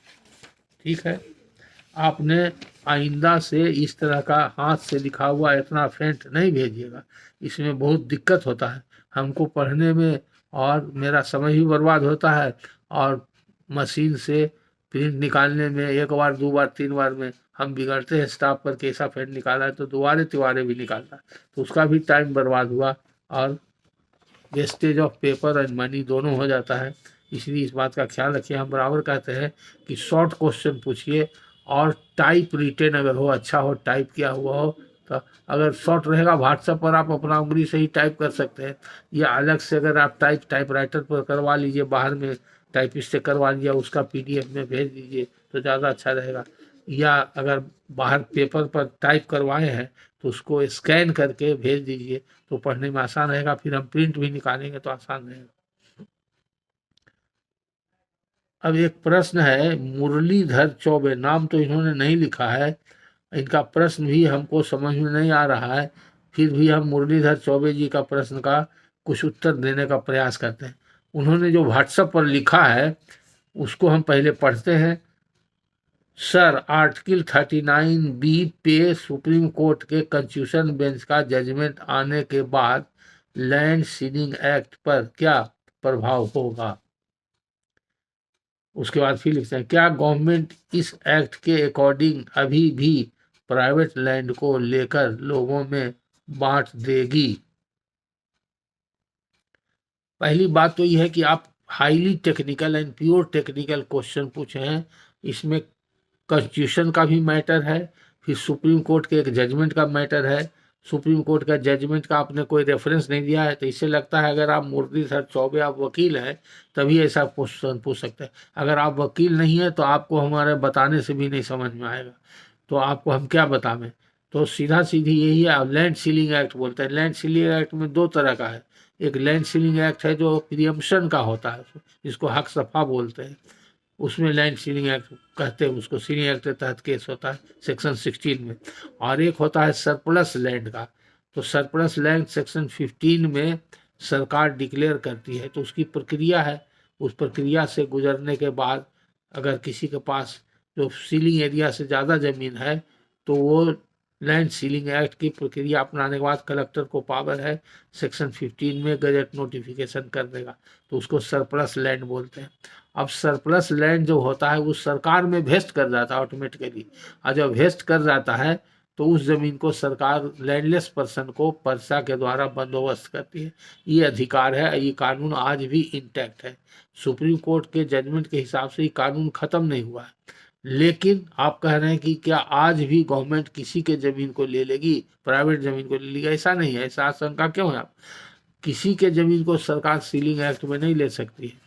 S1: ठीक है, आपने आइंदा से इस तरह का हाथ से लिखा हुआ इतना फेंट नहीं भेजिएगा, इसमें बहुत दिक्कत होता है हमको पढ़ने में, और मेरा समय भी बर्बाद होता है, और मशीन से प्रिंट निकालने में एक बार दो बार तीन बार में हम बिगड़ते हैं, स्टाफ पर कैसा फेंट निकाला है तो दोबारे तिबारे भी निकालना है, तो उसका भी टाइम बर्बाद हुआ और wastage of paper and money दोनों हो जाता है। इसलिए इस बात का ख्याल रखिए। हम बराबर कहते हैं कि शॉर्ट क्वेश्चन पूछिए, और टाइप रिटेन अगर हो, अच्छा हो, टाइप किया हुआ हो, तो अगर शॉर्ट रहेगा व्हाट्सएप पर आप अपना उंगली से ही टाइप कर सकते हैं, या अलग से अगर आप टाइप राइटर पर करवा लीजिए, बाहर में टाइपिस्ट से करवा लीजिए, उसका PDF में भेज दीजिए तो ज़्यादा अच्छा रहेगा। या अगर बाहर पेपर पर टाइप करवाए हैं तो उसको स्कैन करके भेज दीजिए तो पढ़ने में आसान रहेगा, फिर हम प्रिंट भी निकालेंगे तो आसान रहेगा। अब एक प्रश्न है, मुरलीधर चौबे, नाम तो इन्होंने नहीं लिखा है, इनका प्रश्न भी हमको समझ में नहीं आ रहा है, फिर भी हम मुरलीधर चौबे जी का प्रश्न का कुछ उत्तर देने का प्रयास करते हैं। उन्होंने जो व्हाट्सएप पर लिखा है उसको हम पहले पढ़ते हैं। सर, आर्टिकल 39B पे सुप्रीम कोर्ट के कंस्टिट्यूशन बेंच का जजमेंट आने के बाद लैंड सीलिंग एक्ट पर क्या प्रभाव होगा? उसके बाद फिर लिखते हैं, क्या गवर्नमेंट इस एक्ट के अकॉर्डिंग अभी भी प्राइवेट लैंड को लेकर लोगों में बांट देगी? पहली बात तो यह है कि आप highly technical and pure technical question पूछे हैं, इसमें कॉन्स्टिट्यूशन का भी मैटर है, फिर सुप्रीम कोर्ट के एक जजमेंट का मैटर है। सुप्रीम कोर्ट का जजमेंट का आपने कोई रेफरेंस नहीं दिया है, तो इससे लगता है अगर आप मुरलीधर चौबे आप वकील हैं तभी ऐसा क्वेश्चन पूछ सकते हैं। अगर आप वकील नहीं है तो आपको हमारे बताने से भी नहीं समझ में आएगा, तो आपको हम क्या बतावें। तो सीधा सीधी यही है। अब लैंड सीलिंग एक्ट बोलते हैं, लैंड सीलिंग एक्ट में दो तरह का है। एक लैंड सीलिंग एक्ट है जो प्रियम्पशन का होता है, जिसको हक सफा बोलते हैं, उसमें लैंड सीलिंग एक्ट कहते हैं उसको, सीलिंग एक्ट के तहत केस होता है सेक्शन 16 में। और एक होता है सरप्लस लैंड का, तो सरप्लस लैंड सेक्शन 15 में सरकार डिक्लेयर करती है, तो उसकी प्रक्रिया है, उस प्रक्रिया से गुजरने के बाद अगर किसी के पास जो सीलिंग एरिया से ज़्यादा ज़मीन है तो वो लैंड सीलिंग एक्ट की प्रक्रिया अपनाने के बाद कलेक्टर को पावर है सेक्शन 15 में गजट नोटिफिकेशन कर देगा, तो उसको सरप्लस लैंड बोलते हैं। अब सरप्लस लैंड जो होता है वो सरकार में वेस्ट कर जाता है ऑटोमेटिकली, और जब वेस्ट कर जाता है तो उस ज़मीन को सरकार लैंडलेस पर्सन को पर्चा के द्वारा बंदोबस्त करती है। ये अधिकार है, ये कानून आज भी इंटैक्ट है। सुप्रीम कोर्ट के जजमेंट के हिसाब से ये कानून ख़त्म नहीं हुआ है, लेकिन आप कह रहे हैं कि क्या आज भी गवर्नमेंट किसी के ज़मीन को ले लेगी, प्राइवेट ज़मीन को ले लेगी? ऐसा नहीं है, ऐसा आशंका क्यों है? आप किसी के ज़मीन को सरकार सीलिंग एक्ट में नहीं ले सकती है।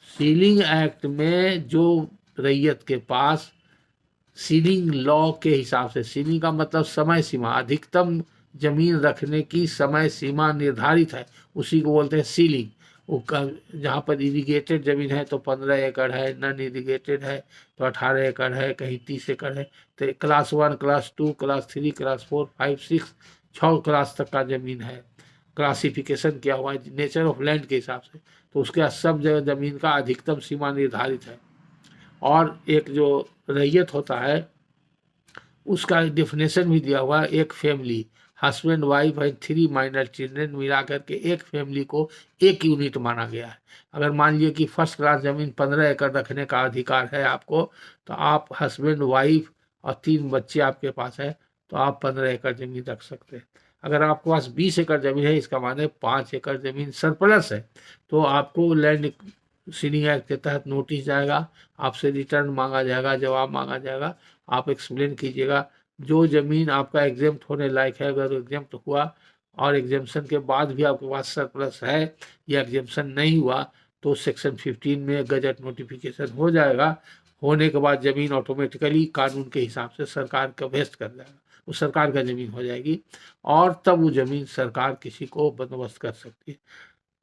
S1: सीलिंग एक्ट में जो रैयत के पास सीलिंग लॉ के हिसाब से, सीलिंग का मतलब समय सीमा, अधिकतम जमीन रखने की समय सीमा निर्धारित है, उसी को बोलते हैं सीलिंग। वो जहाँ पर इरीगेटेड जमीन है तो 15 एकड़ है, नॉन इरीगेटेड है तो 18 एकड़ है, कहीं 30 एकड़ है। तो class 1, class 2, class 3, class 4, 5, 6, 6 class तक का जमीन है, क्लासिफिकेशन किया हुआ है नेचर ऑफ लैंड के हिसाब से, तो उसके बाद सब जगह ज़मीन का अधिकतम सीमा निर्धारित है। और एक जो रैयत होता है उसका डेफिनेशन भी दिया हुआ है, एक family, husband wife and 3 minor children मिला करके एक फैमिली को एक यूनिट माना गया है। अगर मान लीजिए कि फर्स्ट क्लास ज़मीन 15 एकड़ रखने का अधिकार है आपको, तो आप हस्बैंड वाइफ और 3 बच्चे आपके पास है तो आप 15 एकड़ ज़मीन रख सकते हैं। अगर आपके पास 20 एकड़ ज़मीन है, इसका माने 5 एकड़ ज़मीन सरप्लस है, तो आपको लैंड सीलिंग एक्ट के तहत नोटिस जाएगा, आपसे रिटर्न मांगा जाएगा, जवाब मांगा जाएगा, आप एक्सप्लेन कीजिएगा। जो ज़मीन आपका एग्जेम्प्ट होने लायक है, अगर एग्जेम्प्ट हुआ और एग्जेम्पशन के बाद भी आपके पास सरप्लस है या एग्जेम्पशन नहीं हुआ, तो सेक्शन 15 में गजट नोटिफिकेशन हो जाएगा। होने के बाद ज़मीन ऑटोमेटिकली कानून के हिसाब से सरकार का वेस्ट कर जाएगा, वो सरकार का ज़मीन हो जाएगी, और तब वो ज़मीन सरकार किसी को बंदोबस्त कर सकती है।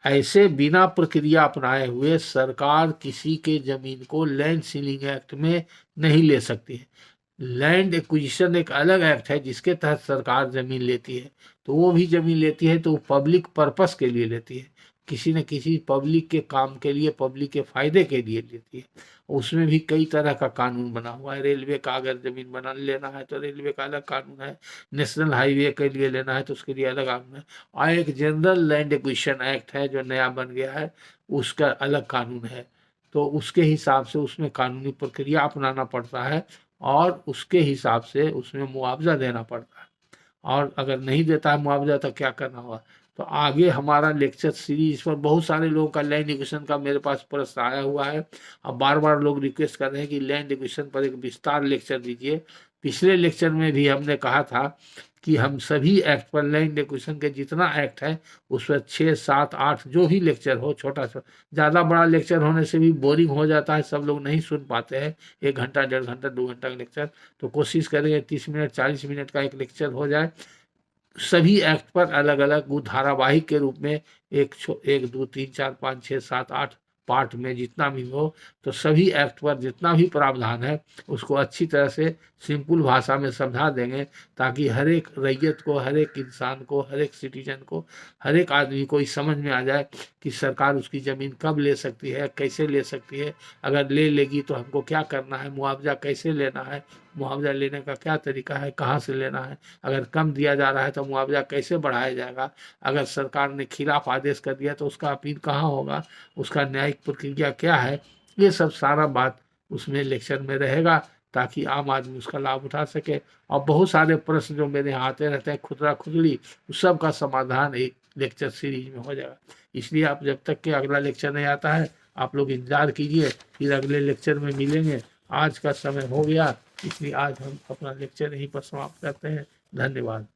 S1: ऐसे बिना प्रक्रिया अपनाए हुए सरकार किसी के ज़मीन को लैंड सीलिंग एक्ट में नहीं ले सकती है। लैंड एक्विजिशन एक अलग एक्ट है जिसके तहत सरकार ज़मीन लेती है, तो वो भी ज़मीन लेती है तो वो पब्लिक पर्पस के लिए लेती है। किसी न किसी पब्लिक के काम के लिए, पब्लिक के फायदे के लिए लेती है। उसमें भी कई तरह का कानून बना हुआ है। रेलवे का अगर जमीन बना लेना है तो रेलवे का अलग कानून है, नेशनल हाईवे के लिए लेना है तो उसके लिए अलग कानून है, और एक जनरल लैंड एक्विजिशन एक्ट है जो नया बन गया है, उसका अलग कानून है। तो उसके हिसाब से उसमें कानूनी प्रक्रिया अपनाना पड़ता है और उसके हिसाब से उसमें मुआवजा देना पड़ता है। और अगर नहीं देता है मुआवजा तो क्या करना होगा। तो आगे हमारा लेक्चर सीरीज पर बहुत सारे लोगों का लैंड एक्विजिशन का मेरे पास प्रश्न आया हुआ है। अब बार बार लोग रिक्वेस्ट कर रहे हैं कि लैंड एक्विजिशन पर एक विस्तार लेक्चर दीजिए। पिछले लेक्चर में भी हमने कहा था कि हम सभी एक्ट पर, लैंड एक्विजिशन के जितना एक्ट है उस पर 6, 7, 8 जो भी लेक्चर हो, छोटा छोटा, ज़्यादा बड़ा लेक्चर होने से भी बोरिंग हो जाता है, सब लोग नहीं सुन पाते हैं 1 घंटा, 1.5 घंटा, 2 घंटा का लेक्चर। तो कोशिश करेंगे 30 मिनट, 40 मिनट का एक लेक्चर हो जाए। सभी एक्ट पर अलग अलग वो धारावाहिक के रूप में 1, 2, 3, 4, 5, 6, 7, 8 पार्ट में जितना भी हो, तो सभी एक्ट पर जितना भी प्रावधान है उसको अच्छी तरह से सिंपल भाषा में समझा देंगे, ताकि हर एक रैयत को, हर एक इंसान को, हर एक सिटीजन को, हर एक आदमी को ये समझ में आ जाए कि सरकार उसकी ज़मीन कब ले सकती है, कैसे ले सकती है, अगर ले लेगी तो हमको क्या करना है, मुआवजा कैसे लेना है, मुआवजा लेने का क्या तरीका है, कहाँ से लेना है, अगर कम दिया जा रहा है तो मुआवजा कैसे बढ़ाया जाएगा, अगर सरकार ने खिलाफ आदेश कर दिया तो उसका अपील कहाँ होगा, उसका न्यायिक प्रक्रिया क्या है, ये सब सारा बात उसमें लेक्चर में रहेगा, ताकि आम आदमी उसका लाभ उठा सके। और बहुत सारे प्रश्न जो मेरे यहाँ आते रहते हैं खुदरा खुदरी, उस सब का समाधान एक लेक्चर सीरीज में हो जाएगा। इसलिए आप जब तक के अगला लेक्चर नहीं आता है आप लोग इंतजार कीजिए, फिर अगले लेक्चर में मिलेंगे। आज का समय हो गया, इसलिए आज हम अपना लेक्चर यहीं पर समाप्त करते हैं। धन्यवाद।